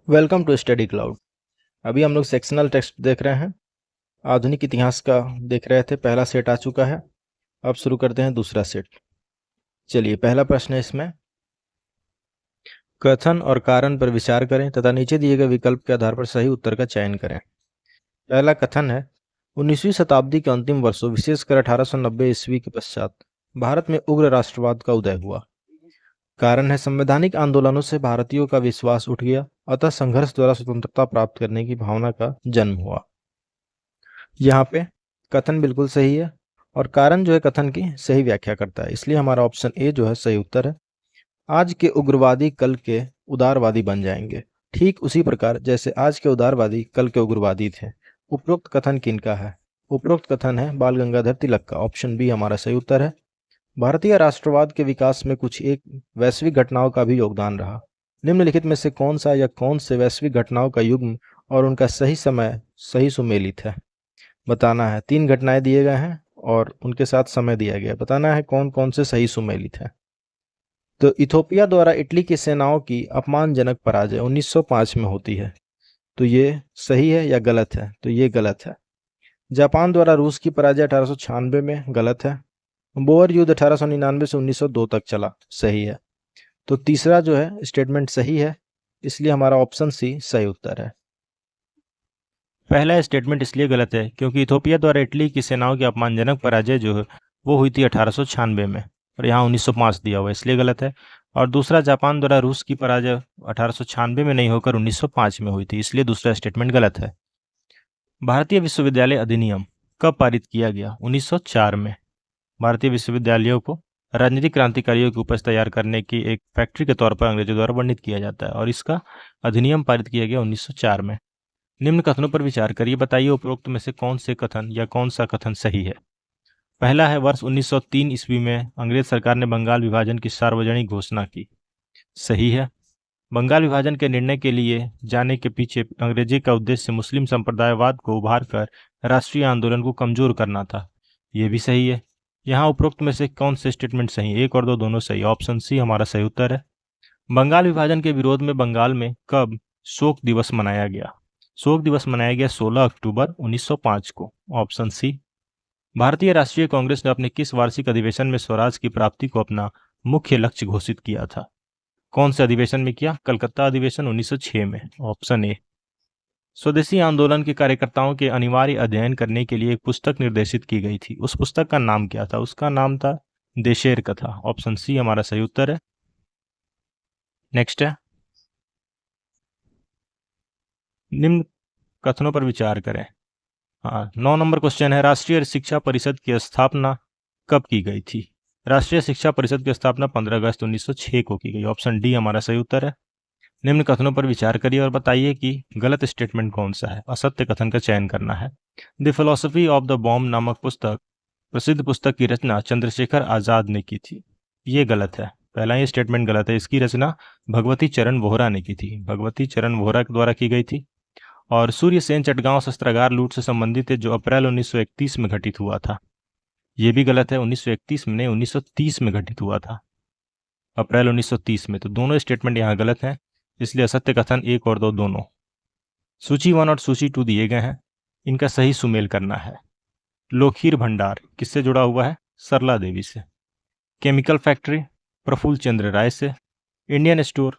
Welcome to study cloud. अभी हम लोग सेक्शनल टेक्स्ट देख रहे हैं। आधुनिक इतिहास का देख रहे थे, पहला सेट आ चुका है। अब शुरू करते हैं दूसरा सेट। चलिए, पहला प्रश्न है इसमें, कथन और कारण पर विचार करें तथा नीचे दिए गए विकल्प के आधार पर सही उत्तर का चयन करें। पहला कथन है, 19वीं शताब्दी के अंतिम वर्षों विशेषकर 1890 ईस्वी के पश्चात भारत में उग्र राष्ट्रवाद का उदय हुआ। कारण है, संवैधानिक आंदोलनों से भारतीयों का विश्वास उठ गया, अतः संघर्ष द्वारा स्वतंत्रता प्राप्त करने की भावना का जन्म हुआ। यहाँ पे कथन बिल्कुल सही है और कारण जो है कथन की सही व्याख्या करता है, इसलिए हमारा ऑप्शन ए जो है सही उत्तर है। आज के उग्रवादी कल के उदारवादी बन जाएंगे, ठीक उसी प्रकार जैसे आज के उदारवादी कल के उग्रवादी थे। उपरोक्त कथन किनका है? उपरोक्त कथन है बाल गंगाधर तिलक का। ऑप्शन बी हमारा सही उत्तर है। भारतीय राष्ट्रवाद के विकास में कुछ एक वैश्विक घटनाओं का भी योगदान रहा। निम्नलिखित में से कौन सा या कौन से वैश्विक घटनाओं का युग्म और उनका सही समय सही सुमेलित है? बताना है। 3 घटनाएं दिए गए हैं और उनके साथ समय दिया गया है। बताना है कौन कौन से सही सुमेलित है। तो इथोपिया द्वारा इटली की सेनाओं की अपमानजनक पराजय 1905 में होती है, तो ये सही है या गलत है? तो ये गलत है। जापान द्वारा रूस की पराजय 1896 में, गलत है। बोअर युद्ध 1899 से 1902 तक चला, सही है। तो तीसरा जो है स्टेटमेंट सही है, इसलिए हमारा ऑप्शन सी सही उत्तर है। पहला स्टेटमेंट इसलिए गलत है क्योंकि इथोपिया द्वारा इटली की सेनाओं की अपमानजनक पराजय जो है वो हुई थी 1896 में और यहाँ 1905 दिया हुआ है, इसलिए गलत है। और दूसरा, जापान द्वारा रूस की पराजय 1896 में नहीं होकर 1905 में हुई थी, इसलिए दूसरा स्टेटमेंट गलत है। भारतीय विश्वविद्यालय अधिनियम कब पारित किया गया? 1904 में। भारतीय विश्वविद्यालयों को राजनीतिक क्रांतिकारियों की उपज तैयार करने की एक फैक्ट्री के तौर पर अंग्रेजों द्वारा वर्णित किया जाता है और इसका अधिनियम पारित किया गया 1904 में। निम्न कथनों पर विचार करिए, बताइए उपरोक्त में से कौन से कथन या कौन सा कथन सही है। पहला है, वर्ष 1903 ईस्वी में अंग्रेज सरकार ने बंगाल विभाजन की सार्वजनिक घोषणा की, सही है। बंगाल विभाजन के निर्णय के लिए जाने के पीछे अंग्रेजी का उद्देश्य मुस्लिम संप्रदायवाद को उभार कर राष्ट्रीय आंदोलन को कमजोर करना था, यह भी सही है। यहाँ उपरोक्त में से कौन से स्टेटमेंट सही? 1 और 2 दोनों सही। ऑप्शन सी हमारा सही उत्तर है। बंगाल विभाजन के विरोध में बंगाल में कब शोक दिवस मनाया गया? शोक दिवस मनाया गया 16 अक्टूबर 1905 को। Option C. भारतीय राष्ट्रीय कांग्रेस ने अपने किस वार्षिक अधिवेशन में स्वराज की प्राप्ति को अपना मुख्य लक्ष्य घोषित किया था? कौन से अधिवेशन में किया? कलकत्ता अधिवेशन 1906 में। ऑप्शन ए। स्वदेशी आंदोलन के कार्यकर्ताओं के अनिवार्य अध्ययन करने के लिए एक पुस्तक निर्देशित की गई थी, उस पुस्तक का नाम क्या था? उसका नाम था देशेर कथा। ऑप्शन सी हमारा सही उत्तर है। नेक्स्ट है, निम्न कथनों पर विचार करें। 9 नंबर क्वेश्चन है, राष्ट्रीय शिक्षा परिषद की स्थापना कब की गई थी? राष्ट्रीय शिक्षा परिषद की स्थापना 15 अगस्त 1906 को की गई। ऑप्शन डी हमारा सही उत्तर है। निम्न कथनों पर विचार करिए और बताइए कि गलत स्टेटमेंट कौन सा है। असत्य कथन का चयन करना है। The philosophy of the bomb नामक पुस्तक, प्रसिद्ध पुस्तक की रचना चंद्रशेखर आजाद ने की थी, ये गलत है। पहला ये स्टेटमेंट गलत है। इसकी रचना भगवती चरण वोहरा ने की थी, भगवती चरण वोहरा के द्वारा की गई थी। और सूर्यसेन चटगांव शस्त्रागार लूट से संबंधित है जो अप्रैल 1931 में घटित हुआ था, ये भी गलत है। 1931 में नहीं, 1930 में घटित हुआ था, अप्रैल 1930 में। तो दोनों स्टेटमेंट यहाँ गलत हैं, इसलिए असत्य कथन 1 और 2 दोनों। सूची 1 और सूची 2 दिए गए हैं, इनका सही सुमेल करना है। लोखीर भंडार किससे जुड़ा हुआ है? सरला देवी से। केमिकल फैक्ट्री प्रफुल्ल चंद्र राय से। इंडियन स्टोर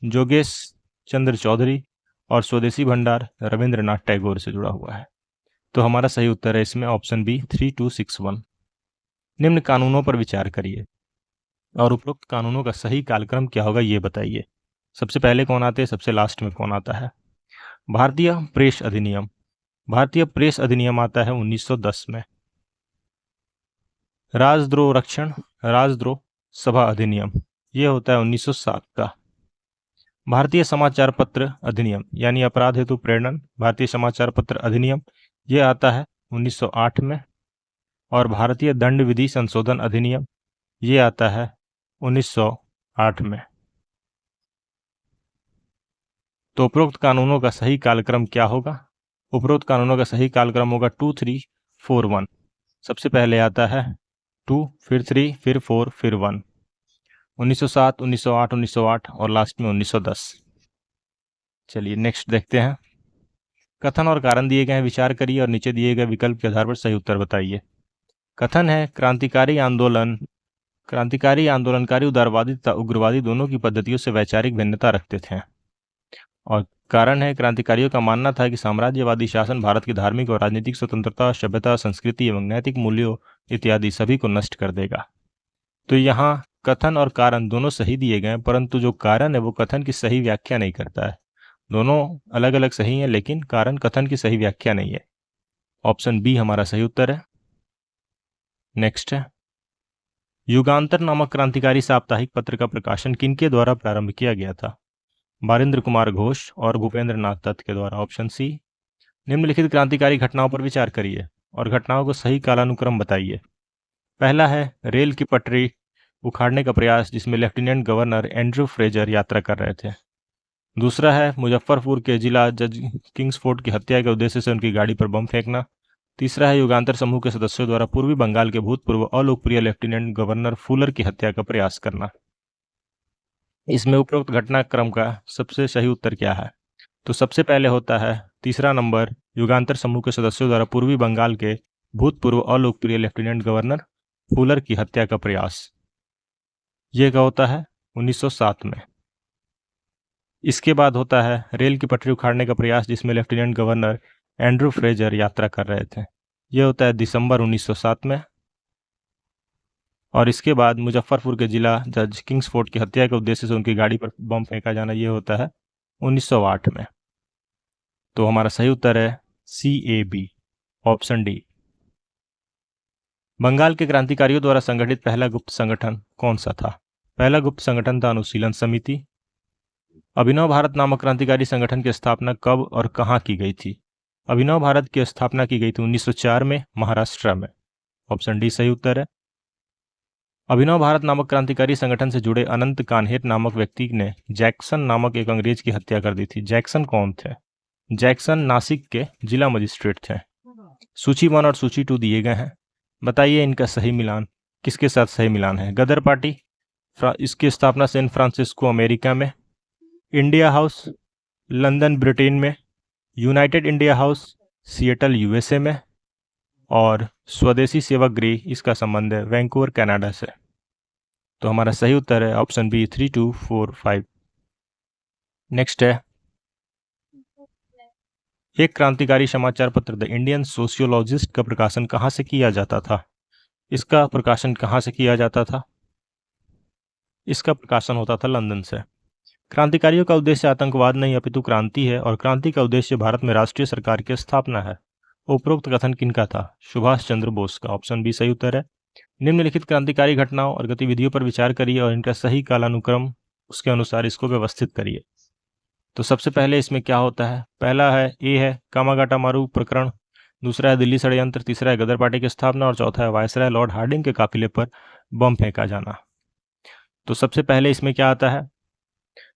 जोगेश चंद्र चौधरी। और स्वदेशी भंडार रविंद्रनाथ टैगोर से जुड़ा हुआ है। तो हमारा सही उत्तर है इसमें ऑप्शन बी 3261। निम्न कानूनों पर विचार करिए और उपरोक्त कानूनों का सही कालक्रम क्या होगा ये बताइए। सबसे पहले कौन आते हैं, सबसे लास्ट में कौन आता है? भारतीय प्रेस अधिनियम। भारतीय प्रेस अधिनियम आता है 1910 में। राजद्रोह रक्षण राजद्रोह सभा अधिनियम, ये होता है 1907 का। भारतीय समाचार पत्र अधिनियम यानी अपराध हेतु प्रेरण भारतीय समाचार पत्र अधिनियम, ये आता है 1908 में। और भारतीय दंड विधि संशोधन अधिनियम, ये आता है 1908 में। तो उपरोक्त कानूनों का सही कालक्रम क्या होगा? उपरोक्त कानूनों का सही कालक्रम होगा 2341। सबसे पहले आता है 2, फिर 3, फिर 4, फिर 1। 1907, 1908, 1908 और लास्ट में 1910। चलिए नेक्स्ट देखते हैं। कथन और कारण दिए गए हैं, विचार करिए और नीचे दिए गए विकल्प के आधार पर सही उत्तर बताइए। कथन है क्रांतिकारी आंदोलनकारी उदारवादी तथा उग्रवादी दोनों की पद्धतियों से वैचारिक भिन्नता रखते थे। और कारण है क्रांतिकारियों का मानना था कि साम्राज्यवादी शासन भारत की धार्मिक और राजनीतिक स्वतंत्रता, सभ्यता, संस्कृति एवं नैतिक मूल्यों इत्यादि सभी को नष्ट कर देगा। तो यहाँ कथन और कारण दोनों सही दिए गए हैं, परंतु जो कारण है वो कथन की सही व्याख्या नहीं करता है। दोनों अलग अलग सही हैं, लेकिन कारण कथन की सही व्याख्या नहीं है। ऑप्शन बी हमारा सही उत्तर है। नेक्स्ट है, युगांतर नामक क्रांतिकारी साप्ताहिक पत्र का प्रकाशन किनके द्वारा प्रारंभ किया गया था? बारिंद्र कुमार घोष और भूपेंद्र नाथ दत्त के द्वारा। Option C. निम्नलिखित क्रांतिकारी घटनाओं पर विचार करिए और घटनाओं को सही कालानुक्रम बताइए। पहला है रेल की पटरी उखाड़ने का प्रयास, जिसमें लेफ्टिनेंट गवर्नर एंड्रू फ्रेजर यात्रा कर रहे थे। दूसरा है मुजफ्फरपुर के जिला जज किंग्सफोर्ड की हत्या के उद्देश्य से उनकी गाड़ी पर बम फेंकना। तीसरा है युगांतर समूह के सदस्यों द्वारा पूर्वी बंगाल के भूतपूर्व अलोकप्रिय लेफ्टिनेंट गवर्नर फुलर की हत्या का प्रयास करना। इसमें उपरोक्त घटनाक्रम का सबसे सही उत्तर क्या है? तो सबसे पहले होता है तीसरा नंबर, युगांतर समूह के सदस्यों द्वारा पूर्वी बंगाल के भूतपूर्व अलोकप्रिय लेफ्टिनेंट गवर्नर फुलर की हत्या का प्रयास। यह क्या होता है? 1907 में। इसके बाद होता है रेल की पटरी उखाड़ने का प्रयास, जिसमें लेफ्टिनेंट गवर्नर एंड्रू फ्रेजर यात्रा कर रहे थे। यह होता है दिसंबर 1907 में। और इसके बाद मुजफ्फरपुर के जिला जज किंग्सफोर्ड की हत्या के उद्देश्य से उनकी गाड़ी पर बम फेंका जाना, यह होता है 1908 में। तो हमारा सही उत्तर है CAB, ऑप्शन डी। बंगाल के क्रांतिकारियों द्वारा संगठित पहला गुप्त संगठन कौन सा था? पहला गुप्त संगठन था अनुशीलन समिति। अभिनव भारत नामक क्रांतिकारी संगठन की स्थापना कब और कहां की गई थी? अभिनव भारत की स्थापना की गई थी 1904 में, महाराष्ट्र में। ऑप्शन डी सही उत्तर है। अभिनव भारत नामक क्रांतिकारी संगठन से जुड़े अनंत कान्हेर नामक व्यक्ति ने जैक्सन नामक एक अंग्रेज की हत्या कर दी थी। जैक्सन कौन थे? जैक्सन नासिक के जिला मजिस्ट्रेट थे। सूची 1 और सूची 2 दिए गए हैं, बताइए इनका सही मिलान किसके साथ सही मिलान है? गदर पार्टी, इसकी स्थापना सैन फ्रांसिस्को अमेरिका में। इंडिया हाउस, लंदन ब्रिटेन में। United India house, Seattle USA में। और स्वदेशी सेवक गृह, इसका संबंध है वैंकूवर कनाडा से। तो हमारा सही उत्तर है ऑप्शन बी 3, 2, 4, 5। नेक्स्ट है, एक क्रांतिकारी समाचार पत्र द इंडियन सोशियोलॉजिस्ट का प्रकाशन कहाँ से किया जाता था? इसका प्रकाशन कहाँ से किया जाता था? इसका प्रकाशन होता था लंदन से। क्रांतिकारियों का उद्देश्य आतंकवाद नहीं अपितु क्रांति है, और क्रांति का उद्देश्य भारत में राष्ट्रीय सरकार की स्थापना है। उपरोक्त कथन किनका था? सुभाष चंद्र बोस का। ऑप्शन बी सही उत्तर है। निम्नलिखित क्रांतिकारी घटनाओं और गतिविधियों पर विचार करिए और इनका सही कालानुक्रम उसके अनुसार इसको व्यवस्थित करिए। तो सबसे पहले इसमें क्या होता है? पहला है ए है कामागाटा मारू प्रकरण, दूसरा है दिल्ली षड्यंत्र, तीसरा है गदर पार्टी की स्थापना और चौथा है वायसराय लॉर्ड हार्डिंग के काफिले पर बम फेंका जाना। तो सबसे पहले इसमें क्या आता है?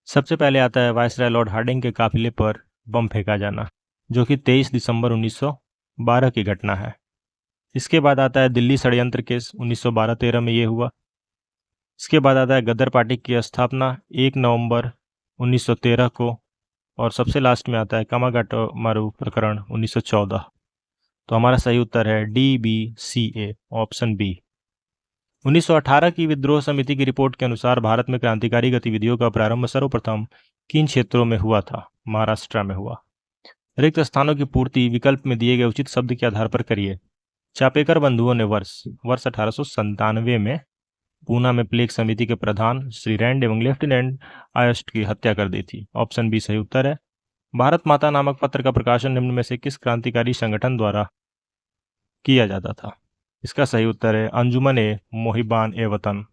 सबसे पहले आता है वायसराय लॉर्ड हार्डिंग के काफिले पर बम फेंका जाना, जो कि 23 दिसंबर 1912 की घटना है। इसके बाद आता है दिल्ली षड्यंत्र केस, 1912-13 में ये हुआ। इसके बाद आता है गदर पार्टी की स्थापना 1 नवंबर 1913 को, और सबसे लास्ट में आता है कामागाटा मारू प्रकरण 1914। तो हमारा सही उत्तर है DBCA, ऑप्शन बी। 1918 की विद्रोह समिति की रिपोर्ट के अनुसार भारत में क्रांतिकारी गतिविधियों का प्रारंभ सर्वप्रथम किन क्षेत्रों में हुआ था? महाराष्ट्र में हुआ। रिक्त स्थानों की पूर्ति विकल्प में दिए गए उचित शब्द के आधार पर करिए। चापेकर बंधुओं ने वर्ष 1897 में पूना में प्लेग समिति के प्रधान श्री रैंड एवं लेफ्टिनेंट आयस्ट की हत्या कर दी थी। ऑप्शन बी सही उत्तर है। भारत माता नामक पत्र का प्रकाशन निम्न में से किस क्रांतिकारी संगठन द्वारा किया जाता था? इसका सही उत्तर है अंजुमन ए मोहिबान ए वतन।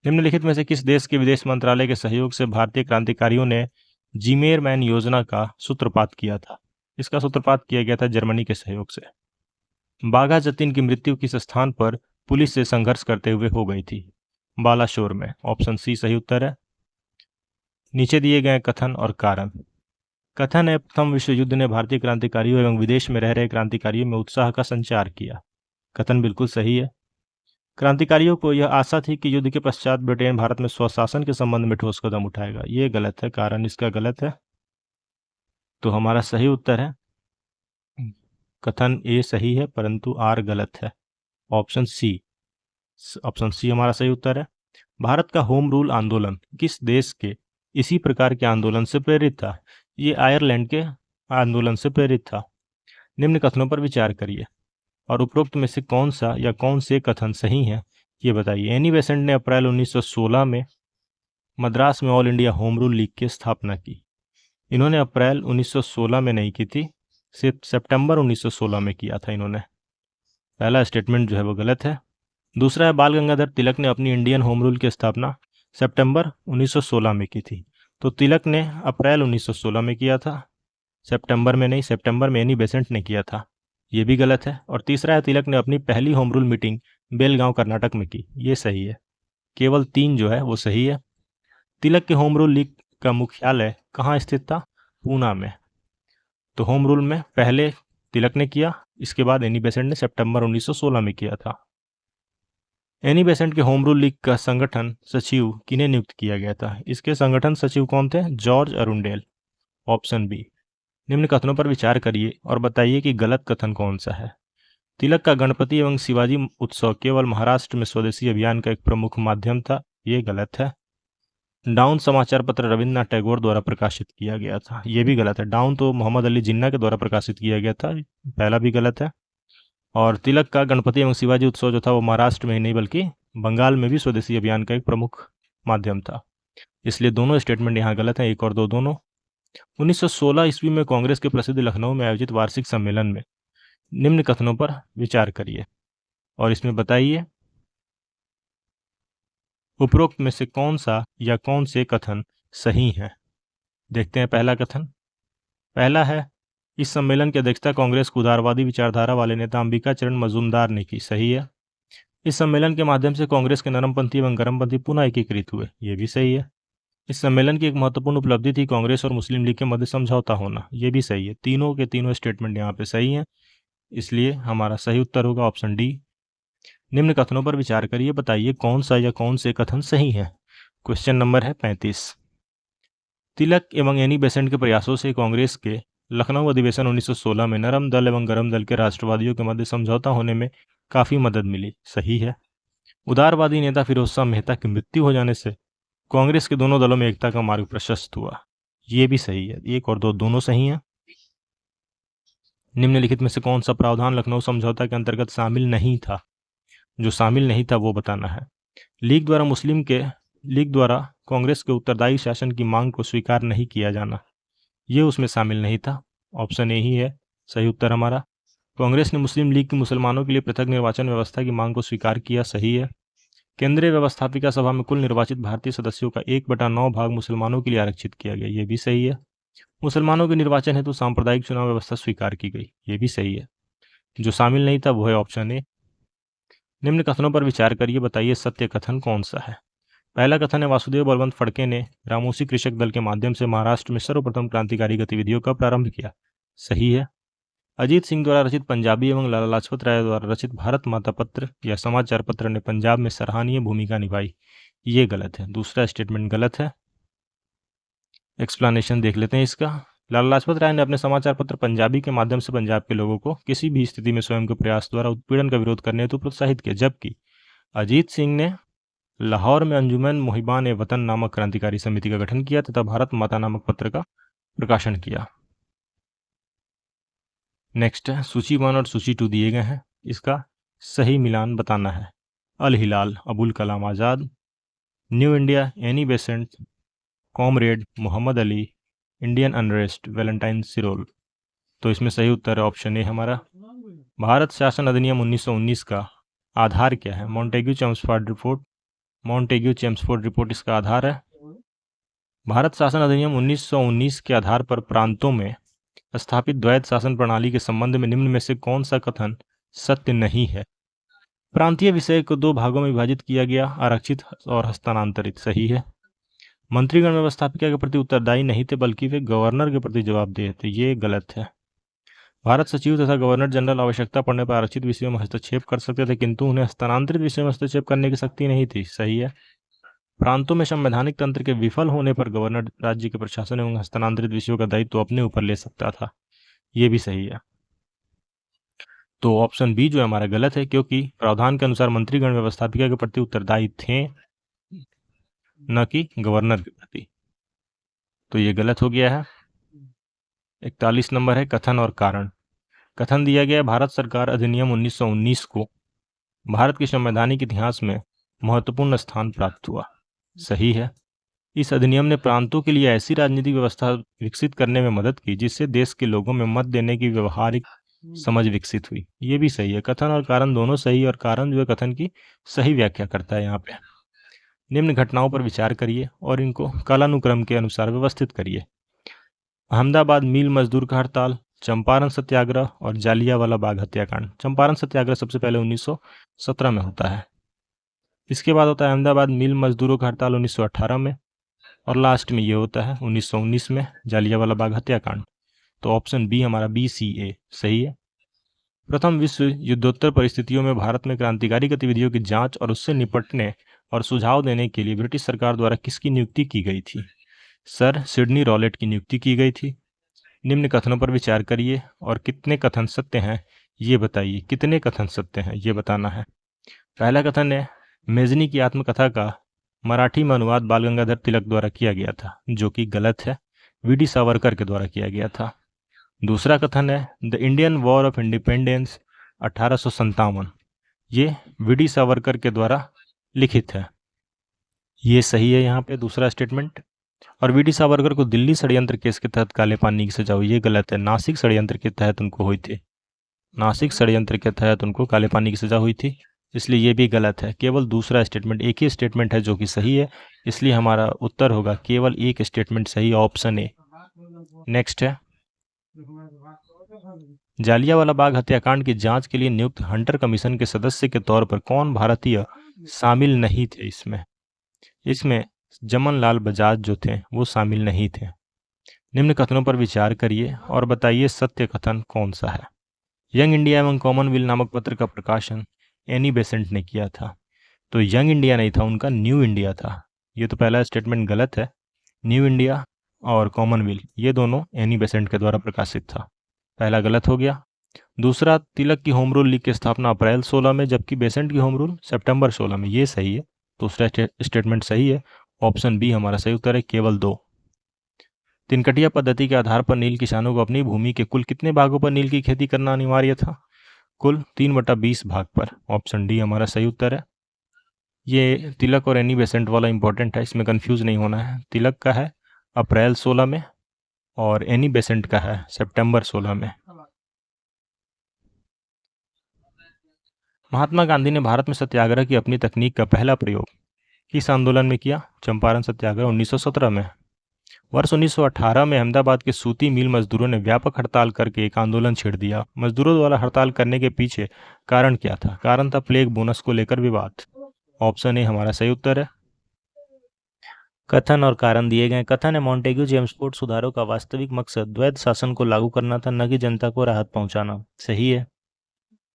निम्नलिखित में से किस देश के विदेश मंत्रालय के सहयोग से भारतीय क्रांतिकारियों ने जीमेरमैन योजना का सूत्रपात किया था? इसका सूत्रपात किया गया था जर्मनी के सहयोग से। बाघा जतीन की मृत्यु किस स्थान पर पुलिस से संघर्ष करते हुए हो गई थी? बालाशोर में। ऑप्शन सी सही उत्तर है। नीचे दिए गए कथन और कारण। कथन है प्रथम विश्व युद्ध ने भारतीय क्रांतिकारियों एवं विदेश में रह रहे क्रांतिकारियों में उत्साह का संचार किया। कथन बिल्कुल सही है। क्रांतिकारियों को यह आशा थी कि युद्ध के पश्चात ब्रिटेन भारत में स्वशासन के संबंध में ठोस कदम उठाएगा। ये गलत है, कारण इसका गलत है। तो हमारा सही उत्तर है कथन ए सही है, परंतु आर गलत है। ऑप्शन सी, हमारा सही उत्तर है। भारत का होम रूल आंदोलन किस देश के इसी प्रकार के आंदोलन से प्रेरित था? ये आयरलैंड के आंदोलन से प्रेरित था। निम्न कथनों पर विचार करिए और उपरोक्त में से कौन सा या कौन से कथन सही हैं ये बताइए। एनी बेसेंट ने अप्रैल 1916 में मद्रास में all India home rule league की स्थापना की। इन्होंने अप्रैल 1916 में नहीं की थी, सिर्फ सितंबर 1916 में किया था इन्होंने। पहला स्टेटमेंट जो है वो गलत है। दूसरा है बाल गंगाधर तिलक ने अपनी इंडियन होम रूल की स्थापना सितंबर 1916 में की थी। तो तिलक ने अप्रैल 1916 में किया था, सितंबर में नहीं। सितंबर में एनी बेसेंट ने किया था, ये भी गलत है। और तीसरा है तिलक ने अपनी पहली home rule meeting Belgaum Karnataka में की, ये सही है। केवल 3 जो है वो सही है। तिलक के होम रूल लीग का मुख्यालय कहाँ स्थित था? पूना में। तो होम रूल में पहले तिलक ने किया, इसके बाद एनी बेसेंट ने सितंबर 1916 में किया था। एनी बेसेंट के होम रूल लीग का संगठन सचिव किन्हें नियुक्त किया गया था? इसके संगठन सचिव कौन थे? George Arundale. Option B. निम्न कथनों पर विचार करिए और बताइए कि गलत कथन कौन सा है। तिलक का गणपति एवं शिवाजी उत्सव केवल महाराष्ट्र में स्वदेशी अभियान का एक प्रमुख माध्यम था, ये गलत है। डाउन समाचार पत्र रविन्द्रनाथ टैगोर द्वारा प्रकाशित किया गया था, ये भी गलत है। डाउन तो मोहम्मद अली जिन्ना के द्वारा प्रकाशित किया गया था, पहला भी गलत है। और तिलक का गणपति एवं शिवाजी उत्सव जो था वो महाराष्ट्र में ही नहीं बल्कि बंगाल में भी स्वदेशी अभियान का एक प्रमुख माध्यम था, इसलिए दोनों स्टेटमेंट यहाँ गलत हैं, 1 और 2 दोनों। 1916 ईस्वी में कांग्रेस के प्रसिद्ध लखनऊ में आयोजित वार्षिक सम्मेलन में निम्न कथनों पर विचार करिए और इसमें बताइए उपरोक्त में से कौन सा या कौन से कथन सही हैं। देखते हैं पहला कथन। पहला है इस सम्मेलन की अध्यक्षता कांग्रेस को उदारवादी विचारधारा वाले नेता अंबिका चरण मजूमदार ने की, सही है। इस सम्मेलन के माध्यम से कांग्रेस के नरमपंथी एवं गर्मपंथी पुनः एकीकृत हुए, ये भी सही है। इस सम्मेलन की एक महत्वपूर्ण उपलब्धि थी कांग्रेस और मुस्लिम लीग के मध्य समझौता होना, ये भी सही है। तीनों के तीनों स्टेटमेंट यहाँ पे सही हैं, इसलिए हमारा सही उत्तर होगा ऑप्शन डी। निम्न कथनों पर विचार करिए, बताइए कौन सा या कौन से कथन सही है। क्वेश्चन नंबर है 35। तिलक एवं एनी बेसेंट के प्रयासों से कांग्रेस के लखनऊ अधिवेशन 1916 में नरम दल एवं गरम दल के राष्ट्रवादियों के मध्य समझौता होने में काफ़ी मदद मिली, सही है। उदारवादी नेता फिरोज शाह मेहता की मृत्यु हो जाने से कांग्रेस के दोनों दलों में एकता का मार्ग प्रशस्त हुआ, ये भी सही है। 1 और 2 दोनों सही हैं। निम्नलिखित में से कौन सा प्रावधान लखनऊ समझौता के अंतर्गत शामिल नहीं था? जो शामिल नहीं था वो बताना है। लीग द्वारा कांग्रेस के उत्तरदायी शासन की मांग को स्वीकार नहीं किया जाना, ये उसमें शामिल नहीं था। ऑप्शन ए ही है सही उत्तर हमारा। कांग्रेस ने मुस्लिम लीग की मुसलमानों के लिए पृथक निर्वाचन व्यवस्था की मांग को स्वीकार किया, सही है। केंद्रीय व्यवस्थापिका सभा में कुल निर्वाचित भारतीय सदस्यों का 1/9 भाग मुसलमानों के लिए आरक्षित किया गया, ये भी सही है। मुसलमानों के निर्वाचन हेतु सांप्रदायिक चुनाव व्यवस्था स्वीकार की गई, ये भी सही है। जो शामिल नहीं था वो है ऑप्शन ए। निम्न कथनों पर विचार करिए, बताइए सत्य कथन कौन सा है। पहला कथन है वासुदेव बलवंत फड़के ने रामोसी कृषक दल के माध्यम से महाराष्ट्र में सर्वप्रथम क्रांतिकारी गतिविधियों का प्रारंभ किया, सही है। अजीत सिंह द्वारा रचित पंजाबी एवं लाला लाजपत राय द्वारा रचित भारत माता पत्र या समाचार पत्र ने पंजाब में सराहनीय भूमिका निभाई, ये गलत है। दूसरा स्टेटमेंट गलत है। एक्सप्लेनेशन देख लेते हैं इसका। लाला लाजपत राय ने अपने समाचार पत्र पंजाबी के माध्यम से पंजाब के लोगों को किसी भी स्थिति में स्वयं के प्रयास द्वारा उत्पीड़न का विरोध करने हेतु प्रोत्साहित किया, जबकि अजीत सिंह ने लाहौर में अंजुमन मुहिबान ए वतन नामक क्रांतिकारी समिति का गठन किया तथा भारत माता नामक पत्र का प्रकाशन किया। नेक्स्ट है सूची 1 और सूची 2 दिए गए हैं, इसका सही मिलान बताना है। Al Hilal Abul Kalam Azad, New India Annie Besant, Comrade Mohammad Ali, Indian Unrest Valentine Chirol. तो इसमें सही उत्तर है ऑप्शन ए हमारा। भारत शासन अधिनियम 1919 का आधार क्या है? मॉन्टेग्यू चेम्सफोर्ड रिपोर्ट इसका आधार है। भारत शासन अधिनियम 1919 के आधार पर प्रांतों में स्थापित द्वैध शासन प्रणाली के संबंध में निम्न में से कौन सा कथन सत्य नहीं है? प्रांतीय विषय को 2 भागों में विभाजित किया गया, आरक्षित और हस्तांतरित, सही है। मंत्रीगण व्यवस्थापिका के प्रति उत्तरदायी नहीं थे बल्कि वे गवर्नर के प्रति जवाबदेह थे, ये गलत है। भारत सचिव तथा गवर्नर जनरल आवश्यकता पड़ने पर आरक्षित विषयों में हस्तक्षेप कर सकते थे, किंतु उन्हें हस्तांतरित विषयों में हस्तक्षेप करने की शक्ति नहीं थी, सही है। प्रांतों में संवैधानिक तंत्र के विफल होने पर गवर्नर राज्य के प्रशासन एवं हस्तांतरित विषयों का दायित्व अपने ऊपर ले सकता था। ये भी सही है। तो ऑप्शन बी जो है हमारा गलत है, क्योंकि प्रावधान के अनुसार मंत्रीगण व्यवस्थापिका के प्रति उत्तरदायी थे, न कि गवर्नर के प्रति। तो ये गलत हो गया है। 41 नंबर है कथन और कारण। कथन दिया गया, भारत सरकार अधिनियम 1919 को भारत के संवैधानिक इतिहास में महत्वपूर्ण स्थान प्राप्त हुआ। सही है। इस अधिनियम ने प्रांतों के लिए ऐसी राजनीतिक व्यवस्था विकसित करने में मदद की जिससे देश के लोगों में मत देने की व्यवहारिक समझ विकसित हुई। ये भी सही है। कथन और कारण दोनों सही, और कारण जो है कथन की सही व्याख्या करता है यहाँ पे। निम्न घटनाओं पर विचार करिए और इनको कालानुक्रम के अनुसार व्यवस्थित करिए। अहमदाबाद मिल मजदूर का हड़ताल, चंपारण सत्याग्रह और जालियांवाला बाग हत्याकांड। चंपारण सत्याग्रह सबसे पहले 1917 में होता है। इसके बाद होता है अहमदाबाद मिल मजदूरों का हड़ताल 1918 में, और लास्ट में ये होता है 1919 में जालियांवाला बाग हत्याकांड। तो ऑप्शन बी हमारा BCA सही है। प्रथम विश्व युद्धोत्तर परिस्थितियों में भारत में क्रांतिकारी गतिविधियों की जांच और उससे निपटने और सुझाव देने के लिए ब्रिटिश सरकार द्वारा किसकी नियुक्ति की गई थी? सर सिडनी रॉलेट की नियुक्ति की गई थी। निम्न कथनों पर विचार करिए और कितने कथन सत्य हैं ये बताइए। कितने कथन सत्य हैं ये बताना है। पहला कथन है, मेजनी की आत्मकथा का मराठी में अनुवाद बाल गंगाधर तिलक द्वारा किया गया था, जो कि गलत है। VD सावरकर के द्वारा किया गया था। दूसरा कथन है, the Indian war of independence 1857, ये VD सावरकर के द्वारा लिखित है। ये सही है यहाँ पे दूसरा स्टेटमेंट। और VD सावरकर को दिल्ली षड्यंत्र केस के तहत काले पानी की सजा हुई, ये गलत है। नासिक षड्यंत्र के तहत उनको हुई थी। नासिक षड्यंत्र के तहत उनको काले पानी की सजा हुई थी, इसलिए ये भी गलत है। केवल दूसरा स्टेटमेंट, एक ही स्टेटमेंट है जो कि सही है, इसलिए हमारा उत्तर होगा केवल एक स्टेटमेंट सही, ऑप्शन ए। नेक्स्ट है, जालियांवाला बाग हत्याकांड की जांच के लिए नियुक्त हंटर कमीशन के सदस्य के तौर पर कौन भारतीय शामिल नहीं थे? इसमें जमनलाल बजाज जो थे वो शामिल नहीं थे। निम्न कथनों पर विचार करिए और बताइए सत्य कथन कौन सा है। यंग इंडिया एवं कॉमनवेल्थ नामक पत्र का प्रकाशन एनी बेसेंट ने किया था। तो यंग इंडिया नहीं था, उनका न्यू इंडिया था। ये तो पहला स्टेटमेंट गलत है। न्यू इंडिया और कॉमनवेल्थ ये दोनों एनी बेसेंट के द्वारा प्रकाशित था। पहला गलत हो गया। दूसरा, तिलक की होम रूल लीग की स्थापना अप्रैल 16 में, जबकि बेसेंट की होम रूल सितंबर 16 में, ये सही है। दूसरा स्टेटमेंट सही है, ऑप्शन बी हमारा सही उत्तर है, केवल 2। तिनकटिया पद्धति के आधार पर नील किसानों को अपनी भूमि के कुल कितने भागों पर नील की खेती करना अनिवार्य था? कुल 3/20 भाग पर। ऑप्शन डी हमारा सही उत्तर है। ये तिलक और एनी बेसेंट वाला इंपॉर्टेंट है, इसमें कंफ्यूज नहीं होना है। तिलक का है अप्रैल 16 में और एनी बेसेंट का है सितंबर 16 में। महात्मा गांधी ने भारत में सत्याग्रह की अपनी तकनीक का पहला प्रयोग किस आंदोलन में किया? चंपारण सत्याग्रह 1917 में। वर्ष 1918 में अहमदाबाद के सूती मिल मजदूरों ने व्यापक हड़ताल करके एक आंदोलन छेड़ दिया। मजदूरों द्वारा हड़ताल करने के पीछे कारण क्या था? कारण था प्लेग बोनस को लेकर विवाद। ऑप्शन ए हमारा सही उत्तर है। कथन और कारण दिए गए। कथन है, मॉन्टेग्यू जेम्सफोर्ड सुधारों का वास्तविक मकसद द्वैध शासन को लागू करना था, न कि जनता को राहत पहुंचाना। सही है।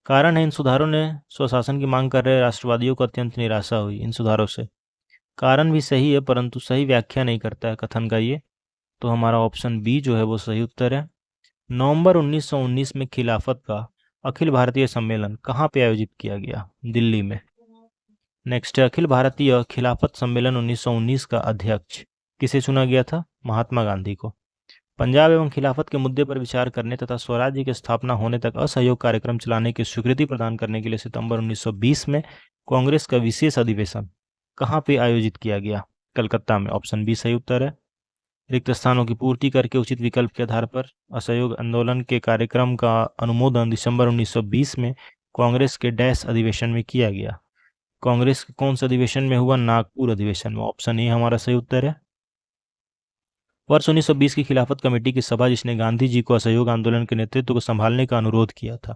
कारण है, इन सुधारों ने स्वशासन की मांग कर रहे राष्ट्रवादियों को अत्यंत निराशा हुई इन सुधारों से। कारण भी सही है, परंतु सही व्याख्या नहीं करता है कथन का ये। तो हमारा ऑप्शन बी जो है वो सही उत्तर है। नवंबर 1919 में खिलाफत का अखिल भारतीय सम्मेलन कहाँ पे आयोजित किया गया? दिल्ली में। नेक्स्ट है, अखिल भारतीय खिलाफत सम्मेलन 1919 का अध्यक्ष किसे चुना गया था? महात्मा गांधी को। पंजाब एवं खिलाफत के मुद्दे पर विचार करने तथा स्वराज्य की स्थापना होने तक असहयोग कार्यक्रम चलाने की स्वीकृति प्रदान करने के लिए सितंबर 1920 में कांग्रेस का विशेष अधिवेशन कहाँ पे आयोजित किया गया? कलकत्ता में। ऑप्शन बी सही उत्तर है। रिक्त स्थानों की पूर्ति करके उचित विकल्प के आधार पर असहयोग आंदोलन के कार्यक्रम का अनुमोदन दिसंबर 1920 में कांग्रेस के डैश अधिवेशन में किया गया। कांग्रेस के कौन से अधिवेशन में हुआ? नागपुर अधिवेशन में। ऑप्शन ए हमारा सही उत्तर है। वर्ष 1920 की खिलाफत कमेटी की सभा जिसने गांधी जी को असहयोग आंदोलन के नेतृत्व को संभालने का अनुरोध किया था,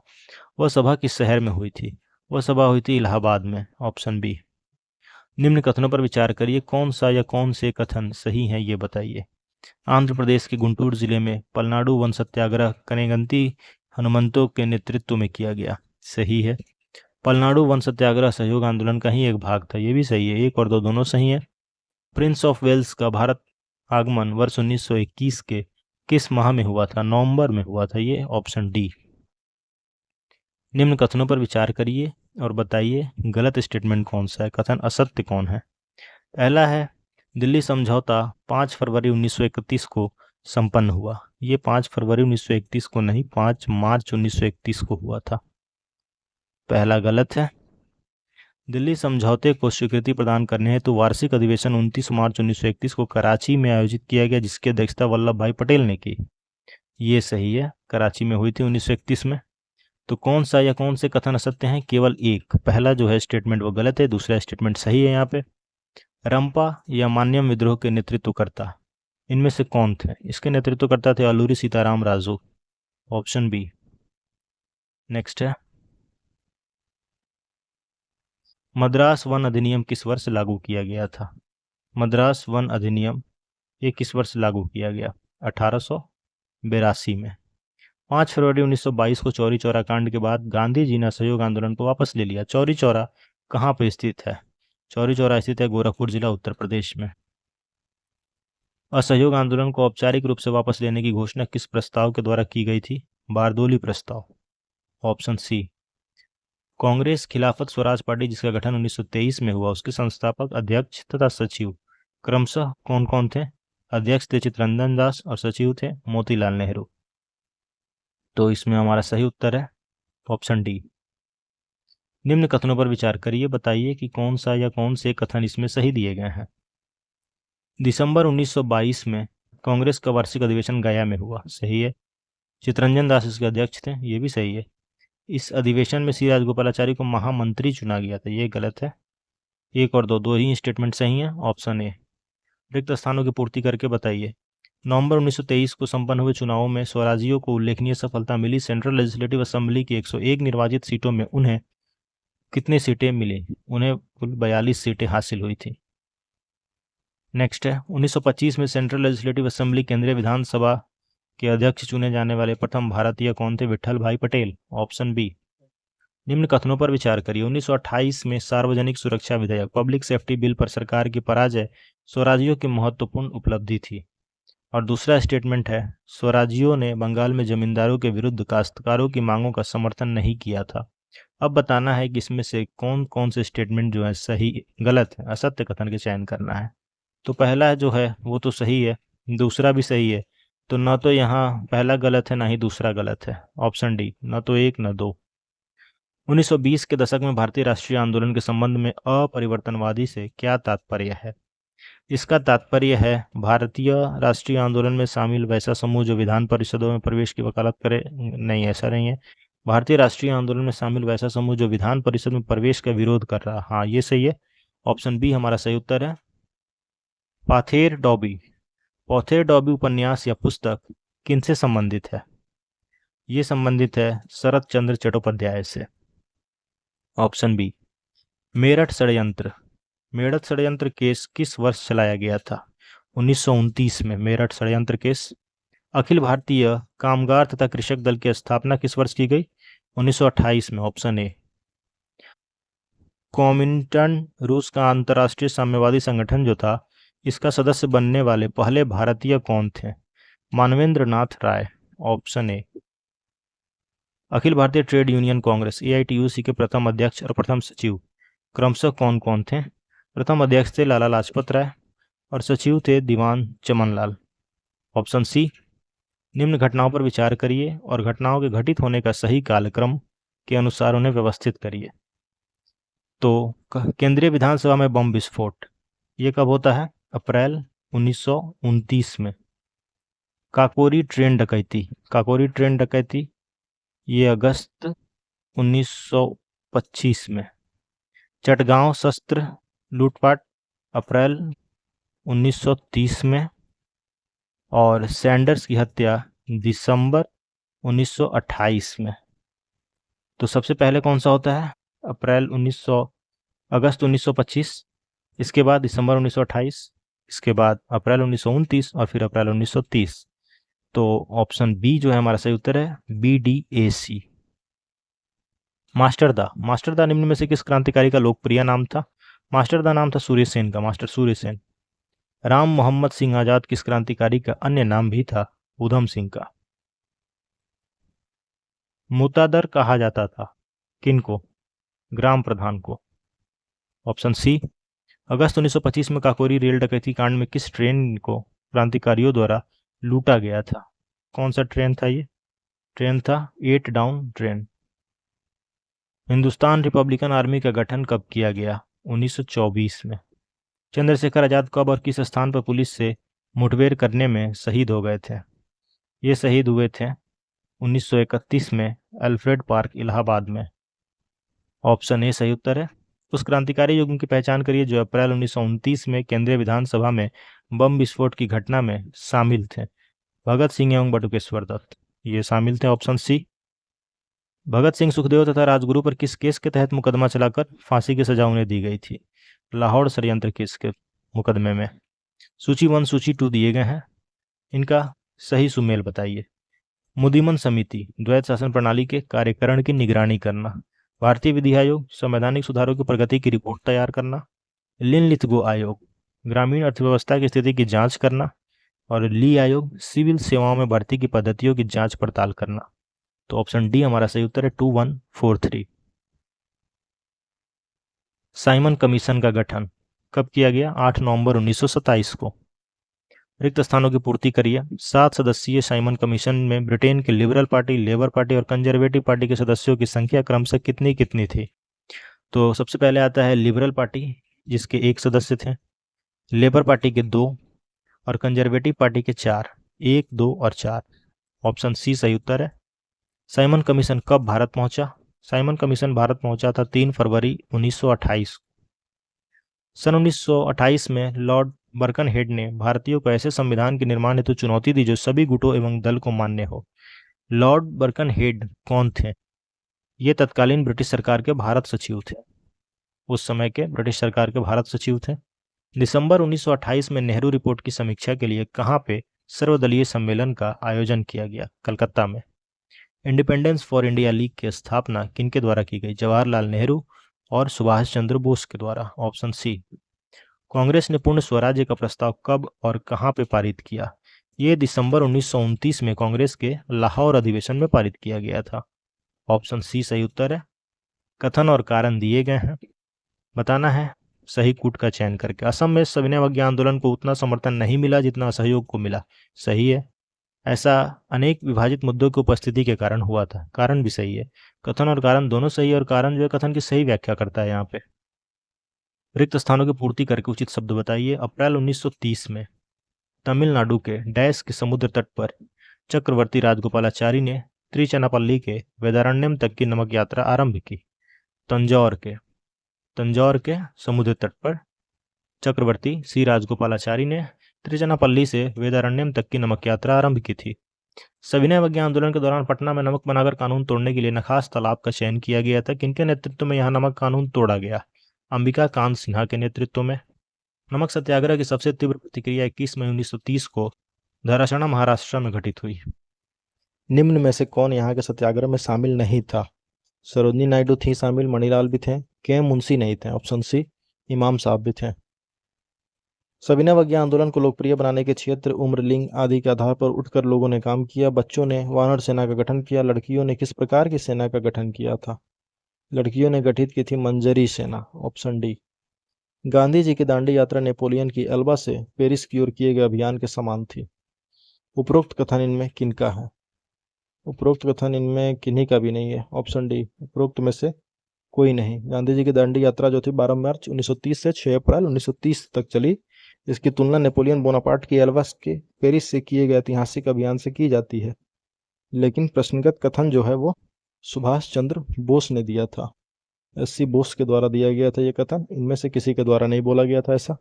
वह सभा किस शहर में हुई थी? वह सभा हुई थी इलाहाबाद में। Option B. निम्न कथनों पर विचार करिए, कौन सा या कौन से कथन सही हैं ये बताइए। आंध्र प्रदेश के गुंटूर जिले में पलनाडु वन सत्याग्रह कनेगंती हनुमंतो के नेतृत्व में किया गया। सही है। पलनाडु वन सत्याग्रह सहयोग आंदोलन का ही एक भाग था, ये भी सही है। 1 और 2 दोनों सही है। प्रिंस ऑफ वेल्स का भारत आगमन वर्ष 1921 के किस माह में हुआ था? नवंबर में हुआ था ये, ऑप्शन डी। निम्न कथनों पर विचार करिए और बताइए गलत स्टेटमेंट कौन सा है, कथन असत्य कौन है। पहला है दिल्ली समझौता 5 फरवरी 1931 को संपन्न हुआ। ये 5 फरवरी 1931 को नहीं, 5 मार्च 1931 को हुआ था। पहला गलत है। दिल्ली समझौते को स्वीकृति प्रदान करने हेतु वार्षिक अधिवेशन 29 मार्च 1931 को कराची में आयोजित किया गया, जिसकी अध्यक्षता वल्लभ भाई पटेल ने की। ये सही है, कराची में हुई थी 1931 में। तो कौन सा या कौन से कथन असत्य हैं? केवल एक, पहला जो है स्टेटमेंट वो गलत है, दूसरा स्टेटमेंट सही है। यहाँ पे रंपा या मान्यम विद्रोह के नेतृत्वकर्ता इनमें से कौन थे? इसके नेतृत्वकर्ता थे Alluri Sitarama Raju, option B. Next है मद्रास वन अधिनियम किस वर्ष लागू किया गया था? मद्रास वन अधिनियम ये किस वर्ष लागू किया गया? 1882 में। 5 फरवरी 1922 को चौरी चौरा कांड के बाद गांधी जी ने असहयोग आंदोलन को वापस ले लिया। चौरी चौरा कहाँ पर स्थित है? चौरी चौरा स्थित है गोरखपुर जिला, उत्तर प्रदेश में। असहयोग आंदोलन को औपचारिक रूप से वापस लेने की घोषणा किस प्रस्ताव के द्वारा की गई थी? बारदोली प्रस्ताव, ऑप्शन सी। कांग्रेस खिलाफत स्वराज पार्टी जिसका गठन 1923 में हुआ, उसके संस्थापक, अध्यक्ष तथा सचिव क्रमशः कौन कौन थे? अध्यक्ष थे चित्तरंजन दास और सचिव थे मोतीलाल नेहरू। तो इसमें हमारा सही उत्तर है ऑप्शन डी। निम्न कथनों पर विचार करिए, बताइए कि कौन सा या कौन से कथन इसमें सही दिए गए हैं। दिसंबर 1922 में कांग्रेस का वार्षिक अधिवेशन गया में हुआ, सही है। चित्तरंजन दास इसके अध्यक्ष थे, ये भी सही है। इस अधिवेशन में श्री राजगोपालाचारी को महामंत्री चुना गया था, ये गलत है। एक और दो ही स्टेटमेंट सही हैं, ऑप्शन ए। रिक्त स्थानों की पूर्ति करके बताइए। नवंबर 1923 को संपन्न हुए चुनावों में स्वराजियों को उल्लेखनीय सफलता मिली। सेंट्रल लेजिस्लेटिव असेंबली की 101 निर्वाचित सीटों में उन्हें कितनी सीटें मिली? उन्हें कुल 42 सीटें हासिल हुई थी। नेक्स्ट है 1925 में सेंट्रल लेजिस्लेटिव असेंबली केंद्रीय विधानसभा के अध्यक्ष चुने जाने वाले प्रथम भारतीय कौन थे? विट्ठल भाई पटेल, ऑप्शन बी। निम्न कथनों पर विचार करिए। 1928 में सार्वजनिक सुरक्षा विधेयक पब्लिक सेफ्टी बिल पर सरकार की पराजय स्वराजियों की महत्वपूर्ण उपलब्धि थी। और दूसरा स्टेटमेंट है स्वराजियों ने बंगाल में जमींदारों के विरुद्ध काश्तकारों की मांगों का समर्थन नहीं किया था। अब बताना है कि इसमें से कौन कौन से स्टेटमेंट जो है सही गलत है, असत्य कथन के चयन करना है। तो पहला जो है वो तो सही है, दूसरा भी सही है, तो ना तो यहाँ पहला गलत है ना ही दूसरा गलत है, ऑप्शन डी, ना तो एक ना दो। 1920 के दशक में भारतीय राष्ट्रीय आंदोलन के संबंध में अपरिवर्तनवादी से क्या तात्पर्य है? इसका तात्पर्य है भारतीय राष्ट्रीय आंदोलन में शामिल वैसा समूह जो विधान परिषदों में प्रवेश की वकालत करे। नहीं, ऐसा नहीं है। भारतीय राष्ट्रीय आंदोलन में शामिल वैसा समूह जो विधान परिषद में प्रवेश का विरोध कर रहा। हाँ, ये सही है, ऑप्शन बी हमारा सही उत्तर है। पाथेर डॉबी उपन्यास या पुस्तक किनसे संबंधित है? ये संबंधित है शरत चंद्र चट्टोपाध्याय से, ऑप्शन बी। मेरठ षड्यंत्र केस किस वर्ष चलाया गया था? 1929 में मेरठ षड्यंत्र केस। अखिल भारतीय कामगार तथा कृषक दल की स्थापना किस वर्ष की गई? 1928 में, ऑप्शन ए। कॉमिंटर्न रूस का अंतर्राष्ट्रीय साम्यवादी संगठन जो था, इसका सदस्य बनने वाले पहले भारतीय कौन थे? मानवेंद्र नाथ राय, option A. Akhil Bharatiya trade union Congress AITUC के प्रथम अध्यक्ष और प्रथम सचिव क्रमशः कौन कौन थे? प्रथम अध्यक्ष थे लाला लाजपत राय और सचिव थे दीवान चमनलाल, ऑप्शन सी। निम्न घटनाओं पर विचार करिए और घटनाओं के घटित होने का सही कालक्रम के अनुसार उन्हें व्यवस्थित करिए। तो केंद्रीय विधानसभा में बम विस्फोट ये कब होता है? अप्रैल 1929 में। काकोरी ट्रेन डकैती ये अगस्त 1925 में। चटगांव शस्त्र लूटपाट अप्रैल 1930 में। और सैंडर्स की हत्या दिसंबर 1928 में। तो सबसे पहले कौन सा होता है? अगस्त 1925, इसके बाद दिसंबर 1928, इसके बाद अप्रैल 1929 और फिर अप्रैल 1930। तो ऑप्शन बी जो है हमारा सही उत्तर है, BDAC। मास्टरदा निम्न में से किस क्रांतिकारी का लोकप्रिय नाम था? मास्टरदा नाम था सूर्य सेन का, मास्टर सूर्य सेन। राम मोहम्मद सिंह आजाद किस क्रांतिकारी का अन्य नाम भी था ऊधम सिंह का? मुतादर कहा जाता था किनको? ग्राम प्रधान को। ऑप्शन सी। अगस्त 1925 में काकोरी रेल डकैती कांड में किस ट्रेन को क्रांतिकारियों द्वारा लूटा गया था? कौन सा ट्रेन था ये? ट्रेन था 8 down train. Hindustan Republican army का गठन कब किया गया? 1924 में। चंद्रशेखर आजाद कब और किस स्थान पर पुलिस से मुठभेड़ करने में शहीद हो गए थे? ये शहीद हुए थे 1931 में अल्फ्रेड पार्क इलाहाबाद में। ऑप्शन ए सही उत्तर है। उस क्रांतिकारी युग की पहचान करिए जो अप्रैल 1929 में केंद्रीय विधानसभा में बम विस्फोट की घटना में शामिल थे। भगत सिंह एवं बटुकेश्वर दत्त ये शामिल थे। Option C. भगत सिंह, सुखदेव तथा राजगुरु पर किस केस के तहत मुकदमा चलाकर फांसी की सजा उन्हें दी गई थी? लाहौर षड्यंत्र केस के मुकदमे में। सूची 1 सूची 2 दिए गए हैं, इनका सही सुमेल बताइए। मुदिमन समिति द्वैत शासन प्रणाली के कार्यकरण की निगरानी करना। भारतीय विधि आयोग संवैधानिक सुधारों की प्रगति की रिपोर्ट तैयार करना। लिनलिथगो आयोग ग्रामीण अर्थव्यवस्था की स्थिति की जांच करना। और ली आयोग सिविल सेवाओं में भर्ती की पद्धतियों की जांच पड़ताल करना। तो ऑप्शन डी हमारा सही उत्तर है 2143। साइमन कमीशन का गठन कब किया गया? 8 नवंबर 1927 को। रिक्त स्थानों की पूर्ति करिए। 7 सदस्यीय साइमन कमीशन में ब्रिटेन के लिबरल पार्टी, लेबर पार्टी और कंजर्वेटिव पार्टी के सदस्यों की संख्या क्रमशः कितनी कितनी थी? तो सबसे पहले आता है लिबरल पार्टी जिसके 1 सदस्य थे, लेबर पार्टी के 2 और कंजर्वेटिव पार्टी के 4। 1, 2 और 4। ऑप्शन सी सही उत्तर है। साइमन कमीशन कब भारत पहुंचा? साइमन कमीशन भारत पहुंचा था 3 फरवरी 1928। सन 1928 में लॉर्ड बर्कनहेड ने भारतीयों को ऐसे संविधान के निर्माण हेतु चुनौती दी जो सभी गुटों एवं दल को मान्य हो। लॉर्ड बर्कनहेड कौन थे? ये तत्कालीन ब्रिटिश सरकार के भारत सचिव थे। उस समय के ब्रिटिश सरकार के भारत सचिव थे। दिसंबर 1928 में नेहरू रिपोर्ट की समीक्षा के लिए कहाँ पे सर्वदलीय सम्मेलन का आयोजन किया गया? कलकत्ता में। इंडिपेंडेंस फॉर इंडिया लीग की स्थापना किनके द्वारा की गई? जवाहरलाल नेहरू और सुभाष चंद्र बोस के द्वारा। ऑप्शन सी। कांग्रेस ने पूर्ण स्वराज्य का प्रस्ताव कब और कहां पे पारित किया? ये दिसंबर 1929 में कांग्रेस के लाहौर अधिवेशन में पारित किया गया था। ऑप्शन सी सही उत्तर है। कथन और कारण दिए गए हैं, बताना है सही कूट का चयन करके। असम में सविनय अवज्ञा आंदोलन को उतना समर्थन नहीं मिला जितना असहयोग को मिला। सही है। ऐसा अनेक विभाजित मुद्दों की उपस्थिति के कारण हुआ था। कारण भी सही है। कथन और कारण दोनों सही है और कारण जो है कथन की सही व्याख्या करता है। यहाँ पे रिक्त स्थानों की पूर्ति करके उचित शब्द बताइए। अप्रैल 1930 में तमिलनाडु के डैश के समुद्र तट पर चक्रवर्ती राजगोपालाचारी ने त्रिचनापल्ली के वेदारण्यम तक की नमक यात्रा आरंभ की। तंजौर के समुद्र तट पर चक्रवर्ती श्री राजगोपालाचारी ने त्रिचनापल्ली से वेदारण्यम तक की नमक यात्रा आरंभ की थी। सविनय अवज्ञा आंदोलन के दौरान पटना में नमक बनाकर कानून तोड़ने के लिए नखास तालाब का चयन किया गया था। किनके नेतृत्व में यह नमक कानून तोड़ा गया? अंबिका कांत सिन्हा के नेतृत्व में। नमक सत्याग्रह की सबसे तीव्र प्रतिक्रिया 21 मई 1930 को धरासना महाराष्ट्र में घटित हुई। निम्न में से कौन यहाँ के सत्याग्रह में शामिल नहीं था? सरोजनी नायडू थी शामिल, मणिलाल भी थे, के मुंशी नहीं थे। ऑप्शन सी इमाम साहब भी थे। सविनय अवज्ञा आंदोलन को लोकप्रिय बनाने के क्षेत्र, उम्र, लिंग आदि के आधार पर उठकर लोगों ने काम किया। बच्चों ने वानर सेना का गठन किया। लड़कियों ने किस प्रकार की सेना का गठन किया था? लड़कियों ने गठित की थी मंजरी सेना। Option D. गांधी जी की दांडी यात्रा नेपोलियन की एल्बा से पेरिस की ओर किए गए अभियान के समान थी। उपरोक्त कथन इनमें किनका है? उपरोक्त कथन इनमें किन्हीं का भी नहीं है। Option D. उपरोक्त में से कोई नहीं। गांधी जी की दांडी यात्रा जो थी 12 मार्च 1930 से 6 अप्रैल 1930 तक चली। इसकी तुलना नेपोलियन बोनापार्ट की एल्बा के पेरिस से किए गए ऐतिहासिक अभियान से की जाती है। लेकिन प्रश्नगत कथन जो है वो सुभाष चंद्र बोस ने दिया था। एस.सी. बोस के द्वारा दिया गया था ये कथन। इनमें से किसी के द्वारा नहीं बोला गया था ऐसा।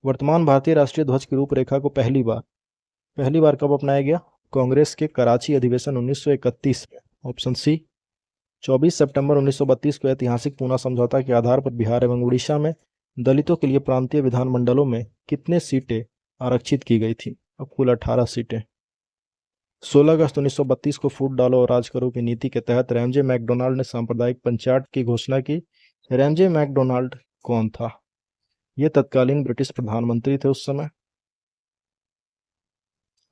वर्तमान भारतीय राष्ट्रीय ध्वज की रूपरेखा को पहली बार कब अपनाया गया? कांग्रेस के कराची अधिवेशन 1931 में। Option C. 24 सितंबर 1932 को ऐतिहासिक पूना समझौता के आधार पर बिहार एवं उड़ीसा में दलितों के लिए प्रांतीय विधानमंडलों में कितने सीटें आरक्षित की गई थी? अब कुल 18 सीटें। 16 अगस्त 1932 को फूट डालो और राज करो की नीति के तहत रैमजे मैकडोनाल्ड ने सांप्रदायिक पंचायत की घोषणा की। रैमजे मैकडोनाल्ड कौन था? ये तत्कालीन ब्रिटिश प्रधानमंत्री थे उस समय।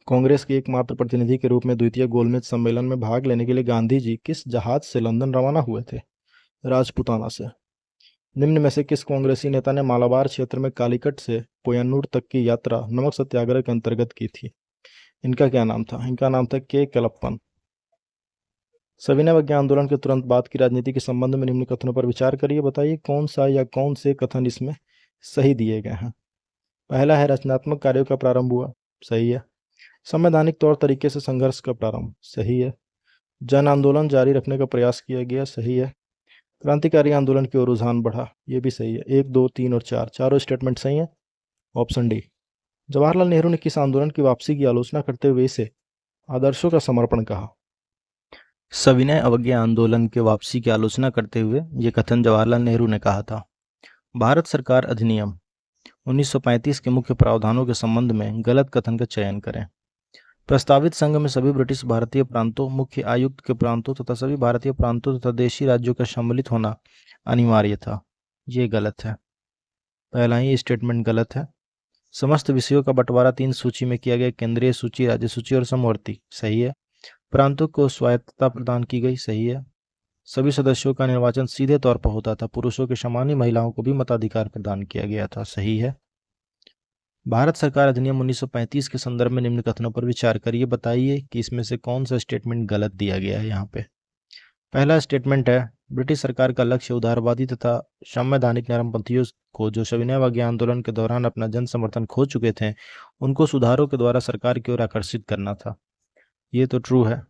कांग्रेस के एकमात्र प्रतिनिधि के रूप में द्वितीय गोलमेज सम्मेलन में भाग लेने के लिए गांधी जी किस जहाज से लंदन रवाना हुए थे? राजपुताना से। निम्न में से किस कांग्रेसी नेता ने मालाबार क्षेत्र में कालीकट से पोयन्नूर तक की यात्रा नमक सत्याग्रह के अंतर्गत की थी? इनका क्या नाम था? इनका नाम था के कलप्पन। सविनय अवज्ञा आंदोलन के तुरंत बाद की राजनीति के संबंध में निम्न कथनों पर विचार करिए। बताइए कौन सा या कौन से कथन इसमें सही दिए गए हैं। पहला है रचनात्मक कार्यों का प्रारंभ हुआ, सही है। संवैधानिक तौर तरीके से संघर्ष का प्रारंभ, सही है। जन आंदोलन जारी रखने का प्रयास किया गया, सही है। क्रांतिकारी आंदोलन की ओर रुझान बढ़ा, ये भी सही है। 1, 2, 3 और 4 चारों स्टेटमेंट सही है। Option D. जवाहरलाल नेहरू ने किस आंदोलन की वापसी की आलोचना करते हुए इसे आदर्शों का समर्पण कहा? सविनय अवज्ञा आंदोलन के वापसी की आलोचना करते हुए ये कथन जवाहरलाल नेहरू ने कहा था। भारत सरकार अधिनियम 1935 के मुख्य प्रावधानों के संबंध में गलत कथन का चयन करें। प्रस्तावित संघ में सभी ब्रिटिश भारतीय प्रांतों, मुख्य आयुक्त के प्रांतों तथा सभी भारतीय प्रांतों तथा देशी राज्यों का सम्मिलित होना अनिवार्य था। ये गलत है। पहला ही स्टेटमेंट गलत है। समस्त विषयों का बंटवारा 3 सूची में किया गया, केंद्रीय सूची, राज्य सूची और समवर्ती, सही है। प्रांतों को स्वायत्तता प्रदान की गई, सही है। सभी सदस्यों का निर्वाचन सीधे तौर पर होता था। पुरुषों के समान ही महिलाओं को भी मताधिकार प्रदान किया गया था, सही है। भारत सरकार अधिनियम 1935 के संदर्भ में निम्न कथनों पर विचार करिए। बताइए कि इसमें से कौन सा स्टेटमेंट गलत दिया गया है। यहाँ पे पहला स्टेटमेंट है, ब्रिटिश सरकार का लक्ष्य उदारवादी तथा संवैधानिक नरमपंथियों को जो सविनय अवज्ञा आंदोलन के दौरान अपना जन समर्थन खो चुके थे, उनको सुधारों के द्वारा सरकार की ओर आकर्षित करना था। ये तो ट्रू है,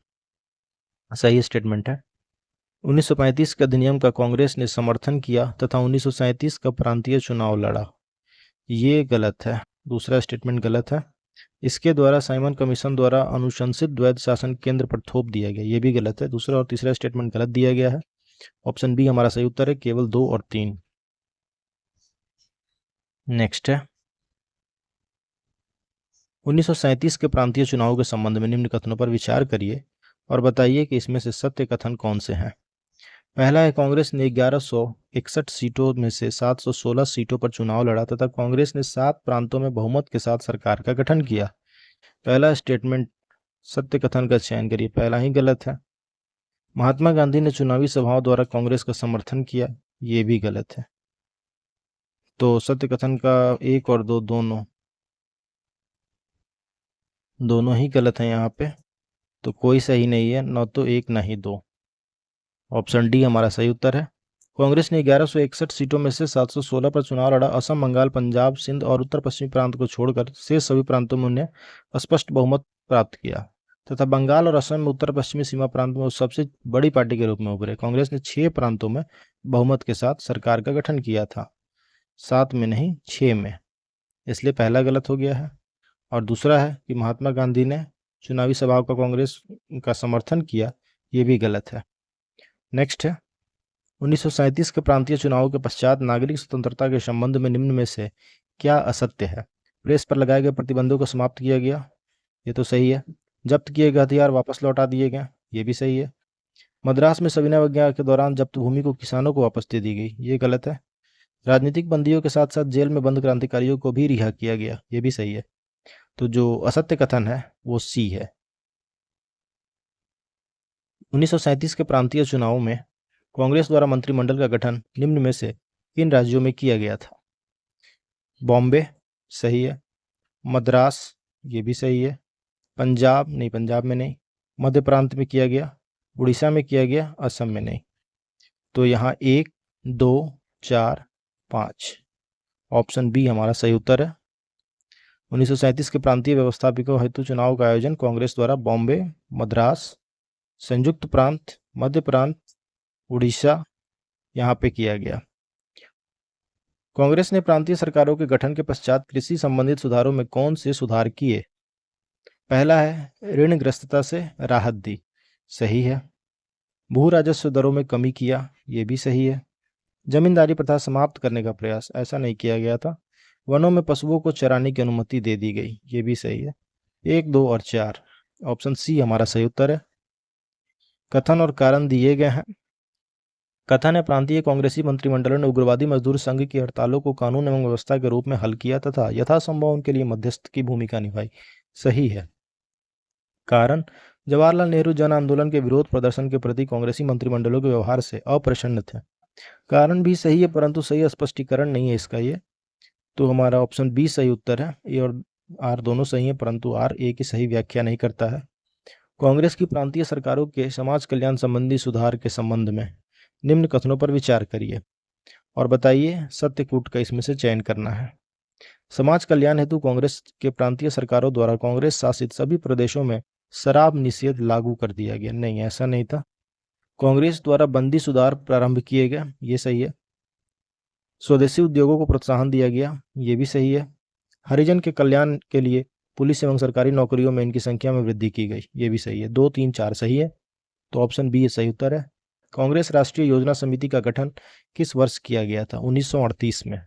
सही स्टेटमेंट है। 1935 के अधिनियम का कांग्रेस ने समर्थन किया तथा 1937 का प्रांतीय चुनाव लड़ा, ये गलत है। दूसरा स्टेटमेंट गलत है। इसके द्वारा साइमन कमीशन द्वारा अनुशंसित द्वैध शासन केंद्र पर थोप दिया गया, ये भी गलत है। दूसरा और तीसरा स्टेटमेंट गलत दिया गया है। ऑप्शन बी हमारा सही उत्तर है, केवल 2 और 3। नेक्स्ट है 1937 के प्रांतीय चुनाव के संबंध में निम्न कथनों पर विचार करिए और बताइए कि इसमें से सत्य कथन कौन से हैं। पहला है, कांग्रेस ने 1161 सीटों में से 716 सीटों पर चुनाव लड़ा तथा कांग्रेस ने 7 प्रांतों में बहुमत के साथ सरकार का गठन किया। पहला स्टेटमेंट सत्य कथन का चयन करिए, पहला ही गलत है। महात्मा गांधी ने चुनावी सभाओं द्वारा कांग्रेस का समर्थन किया, ये भी गलत है। तो सत्य कथन का 1 और 2 दोनों ही गलत है यहाँ पे, तो कोई सही नहीं है, न तो 1 न ही 2। ऑप्शन डी हमारा सही उत्तर है। कांग्रेस ने 1161 सीटों में से 716 पर चुनाव लड़ा। असम, बंगाल, पंजाब, सिंध और उत्तर पश्चिमी प्रांत को छोड़कर शेष सभी प्रांतों में उन्हें स्पष्ट बहुमत प्राप्त किया तथा बंगाल और असम में उत्तर पश्चिमी सीमा प्रांत में सबसे बड़ी पार्टी के रूप में उभरे। कांग्रेस ने 6 प्रांतों में बहुमत के साथ सरकार का गठन किया था, 7 में नहीं 6 में, इसलिए पहला गलत हो गया है। और दूसरा है कि महात्मा गांधी ने चुनावी सभाओं का कांग्रेस का समर्थन किया, ये भी गलत है। नेक्स्ट है 1937 के प्रांतीय चुनावों के पश्चात नागरिक स्वतंत्रता के संबंध में निम्न में से क्या असत्य है। प्रेस पर लगाए गए प्रतिबंधों को समाप्त किया गया, ये तो सही है। जब्त किए गए हथियार वापस लौटा दिए गए, ये भी सही है। मद्रास में सविनय अवज्ञा के दौरान जब्त भूमि को किसानों को वापस दे दी गई, ये गलत है। राजनीतिक बंदियों के साथ साथ जेल में बंद क्रांतिकारियों को भी रिहा किया गया, ये भी सही है। तो जो असत्य कथन है वो सी है। 1937 के प्रांतीय चुनावों में कांग्रेस द्वारा मंत्रिमंडल का गठन निम्न में से किन राज्यों में किया गया था। बॉम्बे सही है, मद्रास ये भी सही है, पंजाब नहीं, पंजाब में नहीं, मध्य प्रांत में किया गया, उड़ीसा में किया गया, असम में नहीं। तो यहाँ 1, 2, 4, 5 ऑप्शन बी हमारा सही उत्तर है। 1937 के प्रांतीय व्यवस्थापकों हेतु चुनाव का आयोजन कांग्रेस द्वारा बॉम्बे, मद्रास, संयुक्त प्रांत, मध्य प्रांत, उड़ीसा यहाँ पे किया गया। कांग्रेस ने प्रांतीय सरकारों के गठन के पश्चात कृषि संबंधित सुधारों में कौन से सुधार किए। पहला है, ऋणग्रस्तता से राहत दी, सही है। भू राजस्व दरों में कमी किया, ये भी सही है। जमींदारी प्रथा समाप्त करने का प्रयास, ऐसा नहीं किया गया था। वनों में पशुओं को चराने की अनुमति दे दी गई, ये भी सही है। 1, 2 और 4 ऑप्शन सी हमारा सही उत्तर है। कथन और कारण दिए गए हैं। कथन है, प्रांतीय कांग्रेसी मंत्रिमंडलों ने उग्रवादी मजदूर संघ की हड़तालों को कानून एवं व्यवस्था के रूप में हल किया तथा यथासंभव उनके लिए मध्यस्थ की भूमिका निभाई, सही है। कारण, जवाहरलाल नेहरू जन आंदोलन के विरोध प्रदर्शन के प्रति कांग्रेसी मंत्रिमंडलों के व्यवहार से अप्रसन्न थे। कारण भी सही है, परंतु सही स्पष्टीकरण नहीं है इसका ये। तो हमारा ऑप्शन बी सही उत्तर है। ए और आर दोनों सही है, परंतु आर ए की सही व्याख्या नहीं करता है। कांग्रेस की प्रांतीय सरकारों के समाज कल्याण संबंधी सुधार के संबंध में निम्न कथनों पर विचार करिए और बताइए सत्य कूट का इसमें से चयन करना है। समाज कल्याण हेतु कांग्रेस के प्रांतीय सरकारों द्वारा कांग्रेस शासित सभी प्रदेशों में शराब निषेध लागू कर दिया गया। नहीं, ऐसा नहीं था। कांग्रेस द्वारा बंदी सुधार प्रारंभ किए गए, ये सही है। स्वदेशी उद्योगों को प्रोत्साहन दिया गया, ये भी सही है। हरिजन के कल्याण के लिए पुलिस एवं सरकारी नौकरियों में इनकी संख्या में वृद्धि की गई, ये भी सही है। 2, 3, 4 सही है, तो ऑप्शन बी सही उत्तर है। कांग्रेस राष्ट्रीय योजना समिति का गठन किस वर्ष किया गया था? 1938 में।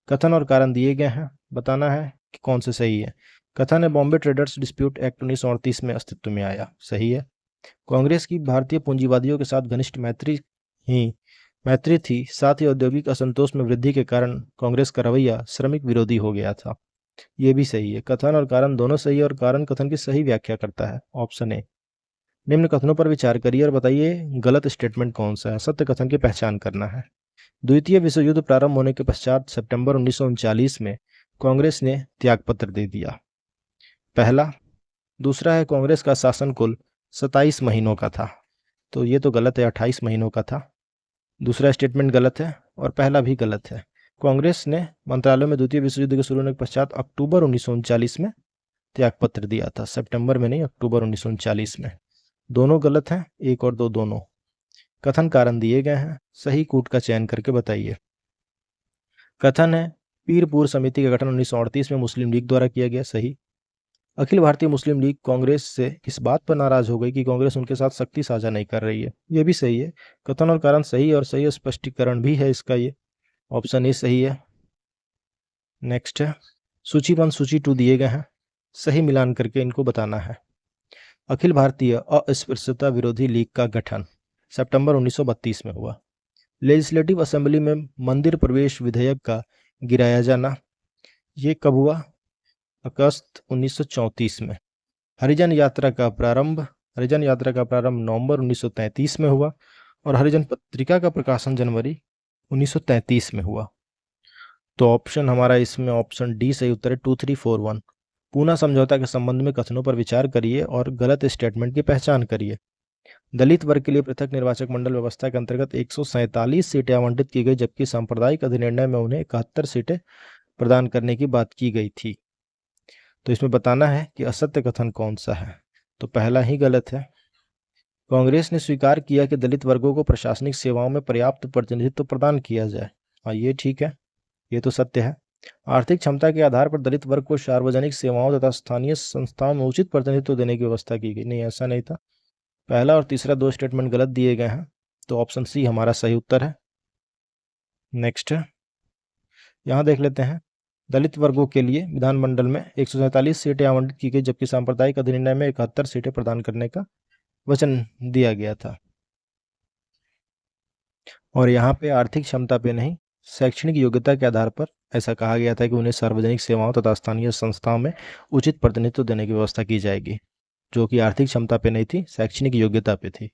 कथन और कारण दिए गए हैं, बताना है कि कौन से सही है। कथन है बॉम्बे ट्रेडर्स डिस्प्यूट एक्ट 1938 में अस्तित्व में आया, सही है। कांग्रेस की भारतीय पूंजीवादियों के साथ घनिष्ठ मैत्री थी, साथ ही औद्योगिक असंतोष में वृद्धि के कारण कांग्रेस का रवैया श्रमिक विरोधी हो गया था, ये भी सही है। कथन और कारण दोनों सही है और कारण कथन की सही व्याख्या करता है, ऑप्शन ए। निम्न कथनों पर विचार करिए और बताइए गलत स्टेटमेंट कौन सा है। सत्य कथन की पहचान करना है। द्वितीय विश्व युद्ध प्रारंभ होने के पश्चात सितंबर 1939 में कांग्रेस ने त्यागपत्र दे दिया, पहला। दूसरा है कांग्रेस का शासन कुल 27 महीनों का था, तो ये तो गलत है, 28 महीनों का था। दूसरा स्टेटमेंट गलत है और पहला भी गलत है। कांग्रेस ने मंत्रालय में द्वितीय विश्व युद्ध के शुरू होने के पश्चात अक्टूबर 1939 में त्यागपत्र दिया था, सितंबर में नहीं, अक्टूबर 1939 में। दोनों गलत हैं, 1 और 2 दोनों। कथन कारण दिए गए हैं, सही कूट का चयन करके बताइए। कथन है पीरपुर समिति का गठन 1938 में मुस्लिम लीग द्वारा किया गया, सही। अखिल भारतीय मुस्लिम लीग कांग्रेस से इस बात पर नाराज हो गई कि कांग्रेस उनके साथ सख्ती साझा नहीं कर रही है, ये भी सही है। कथन और कारण सही और सही स्पष्टीकरण भी है इसका, ये ऑप्शन ए सही है। नेक्स्ट है सूची 1 सूची 2 दिए गए हैं, सही मिलान करके इनको बताना है। अखिल भारतीय अस्पृश्यता विरोधी लीग का गठन सितंबर 1932 में हुआ। लेजिस्लेटिव असेंबली में मंदिर प्रवेश विधेयक का गिराया जाना, ये कब हुआ? अगस्त 1934 में। हरिजन यात्रा का प्रारंभ नवंबर 1933 में हुआ और हरिजन पत्रिका का प्रकाशन जनवरी 1933 में हुआ। तो ऑप्शन हमारा इसमें ऑप्शन डी सही उत्तर है, 2, 3, 4, 1। पूना समझौता के संबंध में कथनों पर विचार करिए और गलत स्टेटमेंट की पहचान करिए। दलित वर्ग के लिए पृथक निर्वाचक मंडल व्यवस्था के अंतर्गत 147 सीटें आवंटित की गई, जबकि सांप्रदायिक अधिनिर्णय में उन्हें 71 सीटें प्रदान करने की बात की गई थी। तो इसमें बताना है कि असत्य कथन कौन सा है, तो पहला ही गलत है। कांग्रेस ने स्वीकार किया कि दलित वर्गों को प्रशासनिक सेवाओं में पर्याप्त प्रतिनिधित्व प्रदान किया जाए, हाँ ये ठीक है, ये तो सत्य है। आर्थिक क्षमता के आधार पर दलित वर्ग को सार्वजनिक सेवाओं तथा स्थानीय संस्थाओं में उचित प्रतिनिधित्व देने की व्यवस्था की गई, नहीं ऐसा नहीं था। पहला और तीसरा 2 स्टेटमेंट गलत दिए गए हैं, तो ऑप्शन सी हमारा सही उत्तर है। नेक्स्ट यहाँ देख लेते हैं, दलित वर्गों के लिए विधानमंडल में 147 सीटें आवंटित की गई, जबकि सांप्रदायिक अधिनिर्णय में 71 सीटें प्रदान करने का वचन दिया गया था। और यहाँ पे आर्थिक क्षमता पे नहीं, शैक्षणिक योग्यता के आधार पर ऐसा कहा गया था कि उन्हें सार्वजनिक सेवाओं तथा स्थानीय संस्थाओं में उचित प्रतिनिधित्व देने की व्यवस्था की जाएगी, जो कि आर्थिक क्षमता पे नहीं थी, शैक्षणिक योग्यता पे थी।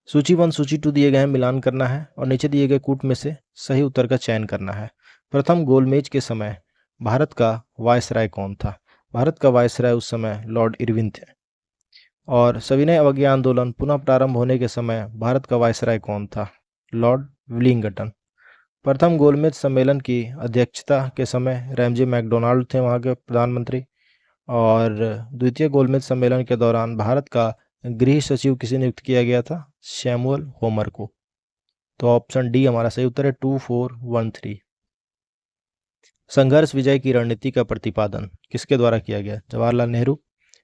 सूची 1 सूची 2 दिए गए हैं, मिलान करना है और नीचे दिए गए कूट में से सही उत्तर का चयन करना है। प्रथम गोलमेज के समय भारत का वायसराय कौन था? भारत का वायसराय उस समय लॉर्ड इरविन थे। और सविनय अवज्ञा आंदोलन पुनः प्रारंभ होने के समय भारत का वायसराय कौन था? Lord Willingdon. प्रथम गोलमेज सम्मेलन की अध्यक्षता के समय रैमजे मैकडोनाल्ड थे वहाँ के प्रधानमंत्री। और द्वितीय गोलमेज सम्मेलन के दौरान भारत का गृह सचिव किसे नियुक्त किया गया था? सैमुअल होमर को। तो ऑप्शन डी हमारा सही उत्तर है, 2, 4, 1, 3। संघर्ष विजय की रणनीति का प्रतिपादन किसके द्वारा किया गया? जवाहरलाल नेहरू।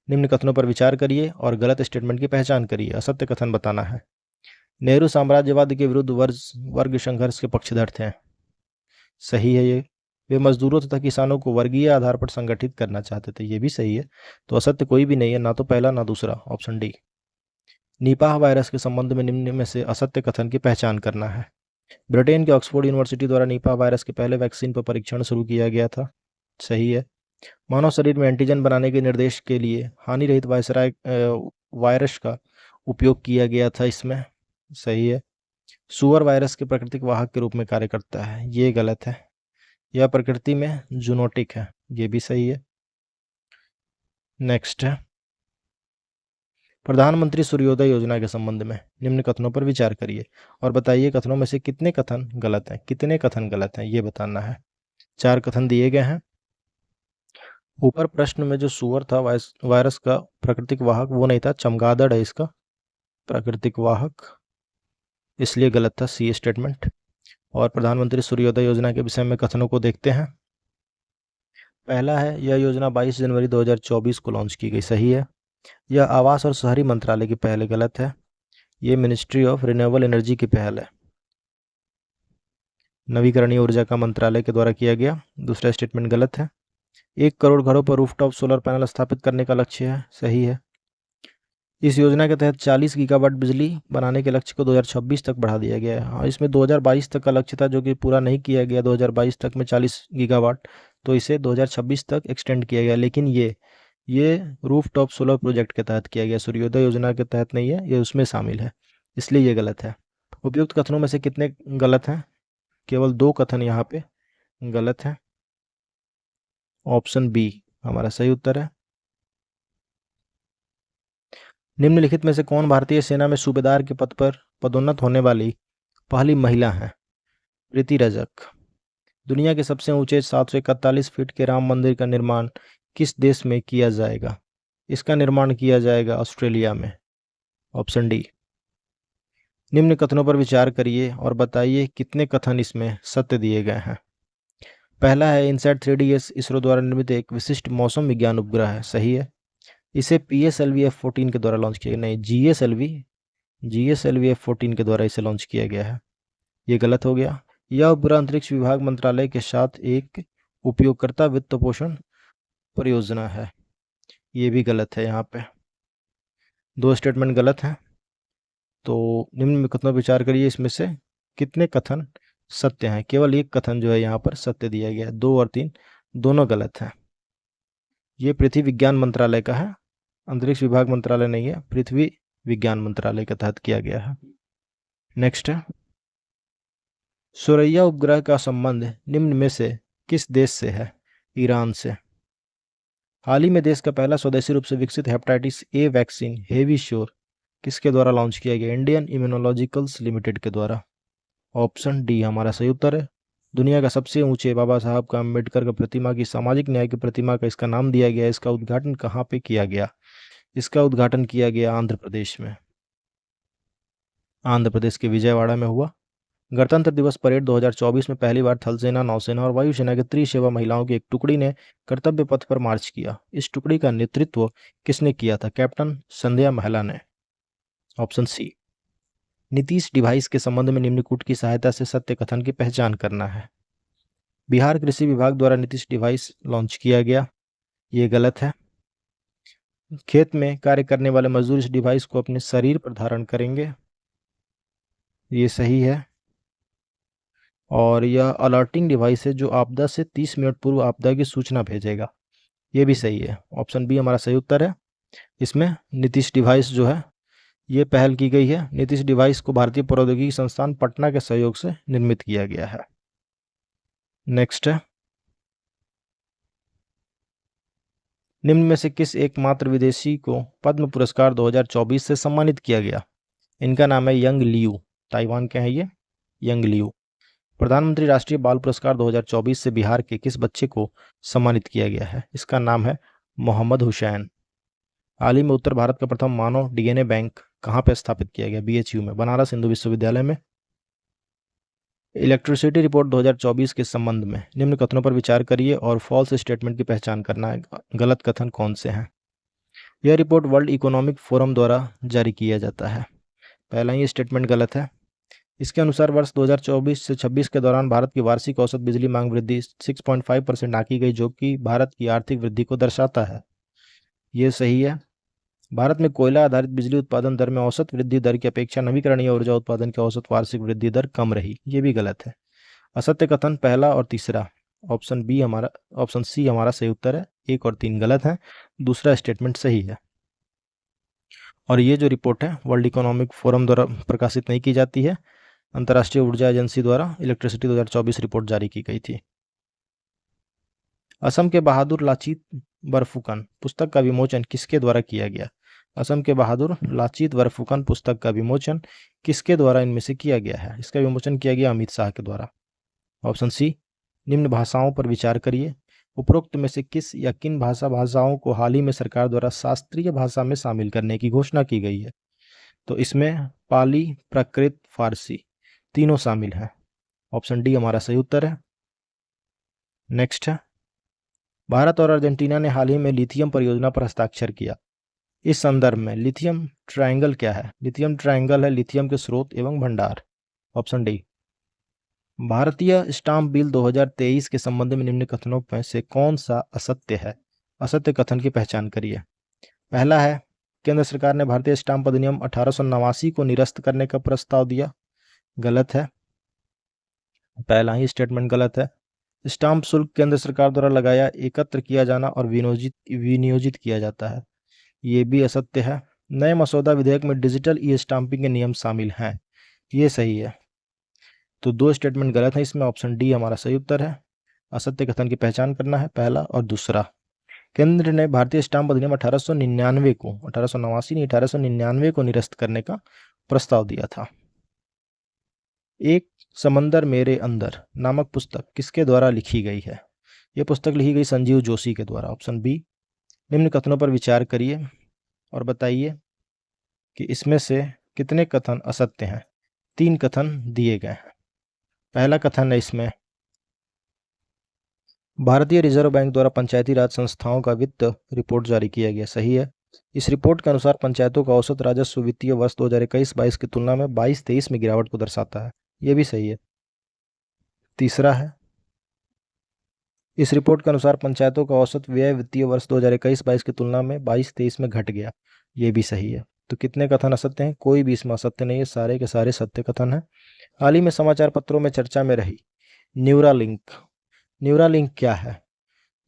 निम्न कथनों पर विचार करिए और गलत स्टेटमेंट की पहचान करिए, असत्य कथन बताना है। नेहरू साम्राज्यवाद के विरुद्ध वर्ग संघर्ष के पक्षधर थे, सही है ये। वे मजदूरों तथा किसानों को वर्गीय आधार पर संगठित करना चाहते थे, ये भी सही है। तो असत्य कोई भी नहीं है, ना तो पहला ना दूसरा, ऑप्शन डी। निपाह वायरस के संबंध में निम्न में से असत्य कथन की पहचान करना है। ब्रिटेन के ऑक्सफोर्ड यूनिवर्सिटी द्वारा निपाह वायरस के पहले वैक्सीन पर परीक्षण शुरू किया गया था, सही है। मानव शरीर में एंटीजन बनाने के निर्देश के लिए हानि रहित वायरस का उपयोग किया गया था इसमें। सही है। सुअर वायरस के प्राकृतिक वाहक के रूप में कार्य करता है, ये गलत है। यह प्रकृति में जूनोटिक है, ये भी सही है। नेक्स्ट है, प्रधानमंत्री सूर्योदय योजना के संबंध में निम्न कथनों पर विचार करिए और बताइए कथनों में से कितने कथन गलत हैं। कितने कथन गलत हैं ये बताना है। 4 कथन दिए गए हैं। ऊपर प्रश्न में जो सुअर था वायरस का प्राकृतिक वाहक, वो नहीं था, चमगादड़ है इसका प्राकृतिक वाहक, इसलिए गलत था सी स्टेटमेंट। और प्रधानमंत्री सूर्योदय योजना के विषय में कथनों को देखते हैं। पहला है, यह योजना 22 जनवरी 2024 को लॉन्च की गई, सही है। यह आवास और शहरी मंत्रालय की पहल है, गलत है। ये मिनिस्ट्री ऑफ रिन्यूएबल एनर्जी की पहल है, नवीकरणीय ऊर्जा का मंत्रालय के द्वारा किया गया। दूसरा स्टेटमेंट गलत है। 1 करोड़ घरों पर रूफटॉप सोलर पैनल स्थापित करने का लक्ष्य है, सही है। इस योजना के तहत 40 गीगावाट बिजली बनाने के लक्ष्य को 2026 तक बढ़ा दिया गया है। हाँ, इसमें 2022 तक का लक्ष्य था जो कि पूरा नहीं किया गया 2022 तक में 40 गीगावाट, तो इसे 2026 तक एक्सटेंड किया गया। लेकिन ये रूफटॉप सोलर प्रोजेक्ट के तहत किया गया, सूर्योदय योजना के तहत नहीं है, ये उसमें शामिल है, इसलिए ये गलत है। उपयुक्त कथनों में से कितने गलत हैं? केवल 2 कथन यहाँ पे गलत हैं। ऑप्शन बी हमारा सही उत्तर है। निम्नलिखित में से कौन भारतीय सेना में सूबेदार के पद पर पदोन्नत होने वाली पहली महिला है? प्रीति रजक। दुनिया के सबसे ऊंचे 741 फीट के राम मंदिर का निर्माण किस देश में किया जाएगा? इसका निर्माण किया जाएगा ऑस्ट्रेलिया में, ऑप्शन डी। निम्न कथनों पर विचार करिए और बताइए कितने कथन इसमें सत्य दिए गए हैं। पहला है, इनसैट 3DS इसरो द्वारा निर्मित एक विशिष्ट मौसम विज्ञान उपग्रह है, सही है। इसे PSLV F14 के द्वारा लॉन्च किया गया, नहीं, GSLV F14 के द्वारा इसे लॉन्च किया गया है, ये गलत हो गया। यह उपग्रह अंतरिक्ष विभाग मंत्रालय के साथ एक उपयोगकर्ता वित्त पोषण परियोजना है, ये भी गलत है। यहाँ पे 2 स्टेटमेंट गलत हैं। तो निम्न कथनों पर विचार करिए, इसमें से कितने कथन सत्य हैं? केवल 1 कथन जो है यहाँ पर सत्य दिया गया है, 2 और 3 दोनों गलत हैं। ये पृथ्वी विज्ञान मंत्रालय का है, अंतरिक्ष विभाग मंत्रालय नहीं है, पृथ्वी विज्ञान मंत्रालय के तहत किया गया है। नेक्स्ट है, सुरैया उपग्रह का संबंध निम्न में से किस देश से है? ईरान से। हाल ही में देश का पहला स्वदेशी रूप से विकसित hepatitis A vaccine heavy sure किसके द्वारा लॉन्च किया गया? इंडियन इम्यूनोलॉजिकल्स लिमिटेड के द्वारा, ऑप्शन डी हमारा सही उत्तर है। दुनिया का सबसे ऊंचे बाबा साहब का अम्बेडकर का प्रतिमा की सामाजिक न्याय की प्रतिमा का इसका नाम दिया गया। इसका उद्घाटन कहाँ पे किया गया? इसका उद्घाटन किया गया आंध्र प्रदेश में, आंध्र प्रदेश के विजयवाड़ा में हुआ। गणतंत्र दिवस परेड 2024 में पहली बार थल सेना, नौसेना और वायुसेना के त्रिसेवा महिलाओं की एक टुकड़ी ने कर्तव्य पथ पर मार्च किया। इस टुकड़ी का नेतृत्व किसने किया था? कैप्टन संध्या महला ने, ऑप्शन सी। नीतीश डिवाइस के संबंध में निम्नकूट की सहायता से सत्य कथन की पहचान करना है। बिहार कृषि विभाग द्वारा नीतीश डिवाइस लॉन्च किया गया, ये गलत है। खेत में कार्य करने वाले मजदूर इस डिवाइस को अपने शरीर पर धारण करेंगे, ये सही है। और यह अलर्टिंग डिवाइस है जो आपदा से 30 मिनट पूर्व आपदा की सूचना भेजेगा, ये भी सही है। ऑप्शन बी हमारा सही उत्तर है। इसमें नीतीश डिवाइस जो है ये पहल की गई है। नीतीश डिवाइस को भारतीय प्रौद्योगिकी संस्थान पटना के सहयोग से निर्मित किया गया है। नेक्स्ट है, निम्न में से किस एकमात्र विदेशी को पद्म पुरस्कार 2024 से सम्मानित किया गया? इनका नाम है यंग लियू, ताइवान के हैं ये, यंग लियू। प्रधानमंत्री राष्ट्रीय बाल पुरस्कार 2024 से बिहार के किस बच्चे को सम्मानित किया गया है? इसका नाम है मोहम्मद हुसैन। हाल ही में उत्तर भारत का प्रथम मानव DNA बैंक कहाँ पर स्थापित किया गया? BHU में, बनारस हिंदू विश्वविद्यालय में। इलेक्ट्रिसिटी रिपोर्ट 2024 के संबंध में निम्न कथनों पर विचार करिए और फॉल्स स्टेटमेंट की पहचान करना है। गलत कथन कौन से हैं? यह रिपोर्ट वर्ल्ड इकोनॉमिक फोरम द्वारा जारी किया जाता है, पहला ही स्टेटमेंट गलत है। इसके अनुसार वर्ष 2024 से 26 के दौरान भारत की वार्षिक औसत बिजली मांग वृद्धि 6.5% आंकी गई, जो कि भारत की आर्थिक वृद्धि को दर्शाता है, ये सही है। भारत में कोयला आधारित बिजली उत्पादन दर में औसत वृद्धि दर की अपेक्षा नवीकरणीय ऊर्जा उत्पादन की औसत वार्षिक वृद्धि दर कम रही, ये भी गलत है। असत्य कथन पहला और तीसरा ऑप्शन सी हमारा सही उत्तर है। 1 और 3 गलत हैं, दूसरा स्टेटमेंट सही है। और ये जो रिपोर्ट है वर्ल्ड इकोनॉमिक फोरम द्वारा प्रकाशित नहीं की जाती है, अंतर्राष्ट्रीय ऊर्जा एजेंसी द्वारा इलेक्ट्रिसिटी 2024 रिपोर्ट जारी की गई थी। असम के बहादुर लाचित बरफुकन पुस्तक का विमोचन किसके द्वारा किया गया? असम के बहादुर लाचित बरफुकन पुस्तक का विमोचन किसके द्वारा इनमें से किया गया है? इसका विमोचन किया गया अमित शाह के द्वारा। ऑप्शन सी, निम्न भाषाओं पर विचार करिए। उपरोक्त में से किस या किन भाषाओं को हाल ही में सरकार द्वारा शास्त्रीय भाषा में शामिल करने की घोषणा की गई है? तो इसमें पाली, प्राकृत, फारसी तीनों शामिल हैं। ऑप्शन डी हमारा सही उत्तर है। नेक्स्ट है, भारत और अर्जेंटीना ने हाल ही में लिथियम परियोजना पर हस्ताक्षर किया। इस संदर्भ में लिथियम ट्रायंगल क्या है? लिथियम ट्रायंगल है लिथियम के स्रोत एवं भंडार। Option D. भारतीय स्टाम्प बिल 2023 के संबंध में निम्न कथनों में से कौन सा असत्य है? असत्य कथन की पहचान करिए। पहला है, केंद्र सरकार ने भारतीय स्टाम्प अधिनियम 1889 को निरस्त करने का प्रस्ताव दिया। गलत है, पहला ही स्टेटमेंट गलत है। स्टाम्प शुल्क केंद्र सरकार द्वारा लगाया, एकत्र किया जाना और विनियोजित किया जाता है, ये भी असत्य है। नए मसौदा विधेयक में डिजिटल ई स्टाम्पिंग के नियम शामिल हैं, ये सही है। तो 2 स्टेटमेंट गलत है इसमें, ऑप्शन डी हमारा सही उत्तर है। असत्य कथन की पहचान करना है, पहला और दूसरा। केंद्र ने भारतीय स्टाम्प अधिनियम 1889 को 1899 को निरस्त करने का प्रस्ताव दिया था। एक समंदर मेरे अंदर नामक पुस्तक किसके द्वारा लिखी गई है? यह पुस्तक लिखी गई संजीव जोशी के द्वारा। Option B. निम्न कथनों पर विचार करिए और बताइए कि इसमें से कितने कथन असत्य हैं। 3 कथन दिए गए हैं। पहला कथन है इसमें, भारतीय रिजर्व बैंक द्वारा पंचायती राज संस्थाओं का वित्त रिपोर्ट जारी किया गया। सही है। इस रिपोर्ट के अनुसार पंचायतों का औसत राजस्व वित्तीय वर्ष 2021-22 की तुलना में 22-23 में गिरावट को दर्शाता है, यह भी सही है। तीसरा है, इस रिपोर्ट के अनुसार पंचायतों का औसत व्यय वित्तीय वर्ष 2021-22 की तुलना में 22-23 में घट गया, ये भी सही है। तो कितने कथन असत्य हैं? कोई भी इसमें असत्य नहीं है, सारे के सारे सत्य कथन हैं। हाल ही में समाचार पत्रों में चर्चा में रही न्यूरालिंक। न्यूरालिंक क्या है?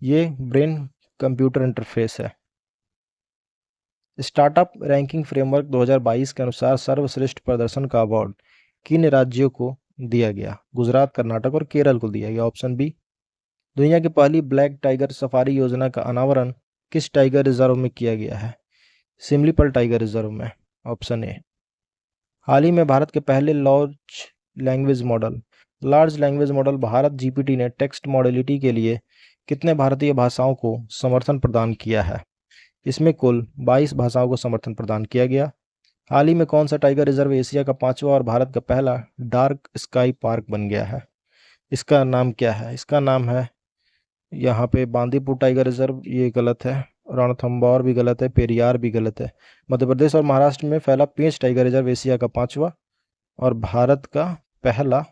ये ब्रेन कंप्यूटर इंटरफेस है। स्टार्टअप रैंकिंग फ्रेमवर्क 2022 के अनुसार सर्वश्रेष्ठ प्रदर्शन का अवार्ड किन राज्यों को दिया गया? गुजरात, कर्नाटक और केरल को दिया गया। Option B. दुनिया की पहली ब्लैक टाइगर सफारी योजना का अनावरण किस टाइगर रिजर्व में किया गया है? सिमलीपल टाइगर रिजर्व में। Option A. हाल ही में भारत के पहले large language model Bharat GPT ने टेक्स्ट मॉडलिटी के लिए कितने भारतीय भाषाओं को समर्थन प्रदान किया है? इसमें कुल 22 भाषाओं को समर्थन प्रदान किया गया। हाल ही में कौन सा टाइगर रिजर्व एशिया का 5वां और भारत का पहला डार्क स्काई पार्क बन गया है? इसका नाम क्या है? इसका नाम है यहाँ पे बांदीपुर टाइगर रिजर्व, ये गलत है। रणथंभौर भी गलत है, पेरियार भी गलत है। मध्य प्रदेश और महाराष्ट्र में फैला पेंच टाइगर रिजर्व एशिया का 5वां और भारत का पहला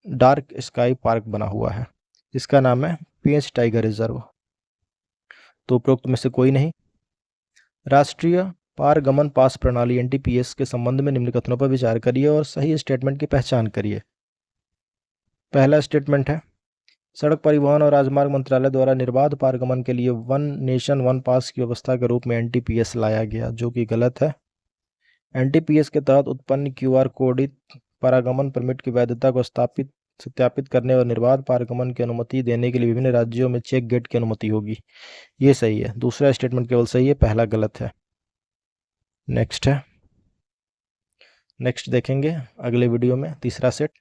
डार्क स्काई पार्क बना हुआ है, इसका नाम है पेंच टाइगर रिजर्व। तो उपरोक्त में से कोई नहीं। राष्ट्रीय पारगमन पास प्रणाली एनटीपीएस के संबंध में निम्न कथनों पर विचार करिए और सही स्टेटमेंट की पहचान करिए। पहला स्टेटमेंट है, सड़क परिवहन और राजमार्ग मंत्रालय द्वारा निर्बाध पारगमन के लिए वन नेशन वन पास की व्यवस्था के रूप में एनटीपीएस लाया गया, जो कि गलत है। एनटीपीएस के तहत उत्पन्न क्यूआर कोडित पारगमन परमिट की वैधता को सत्यापित करने और निर्बाध पारगमन की अनुमति देने के लिए विभिन्न राज्यों में चेक गेट की अनुमति होगी, ये सही है। दूसरा स्टेटमेंट केवल सही है, पहला गलत है। नेक्स्ट देखेंगे अगले वीडियो में तीसरा set.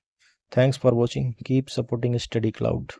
Thanks for watching, keep supporting study cloud.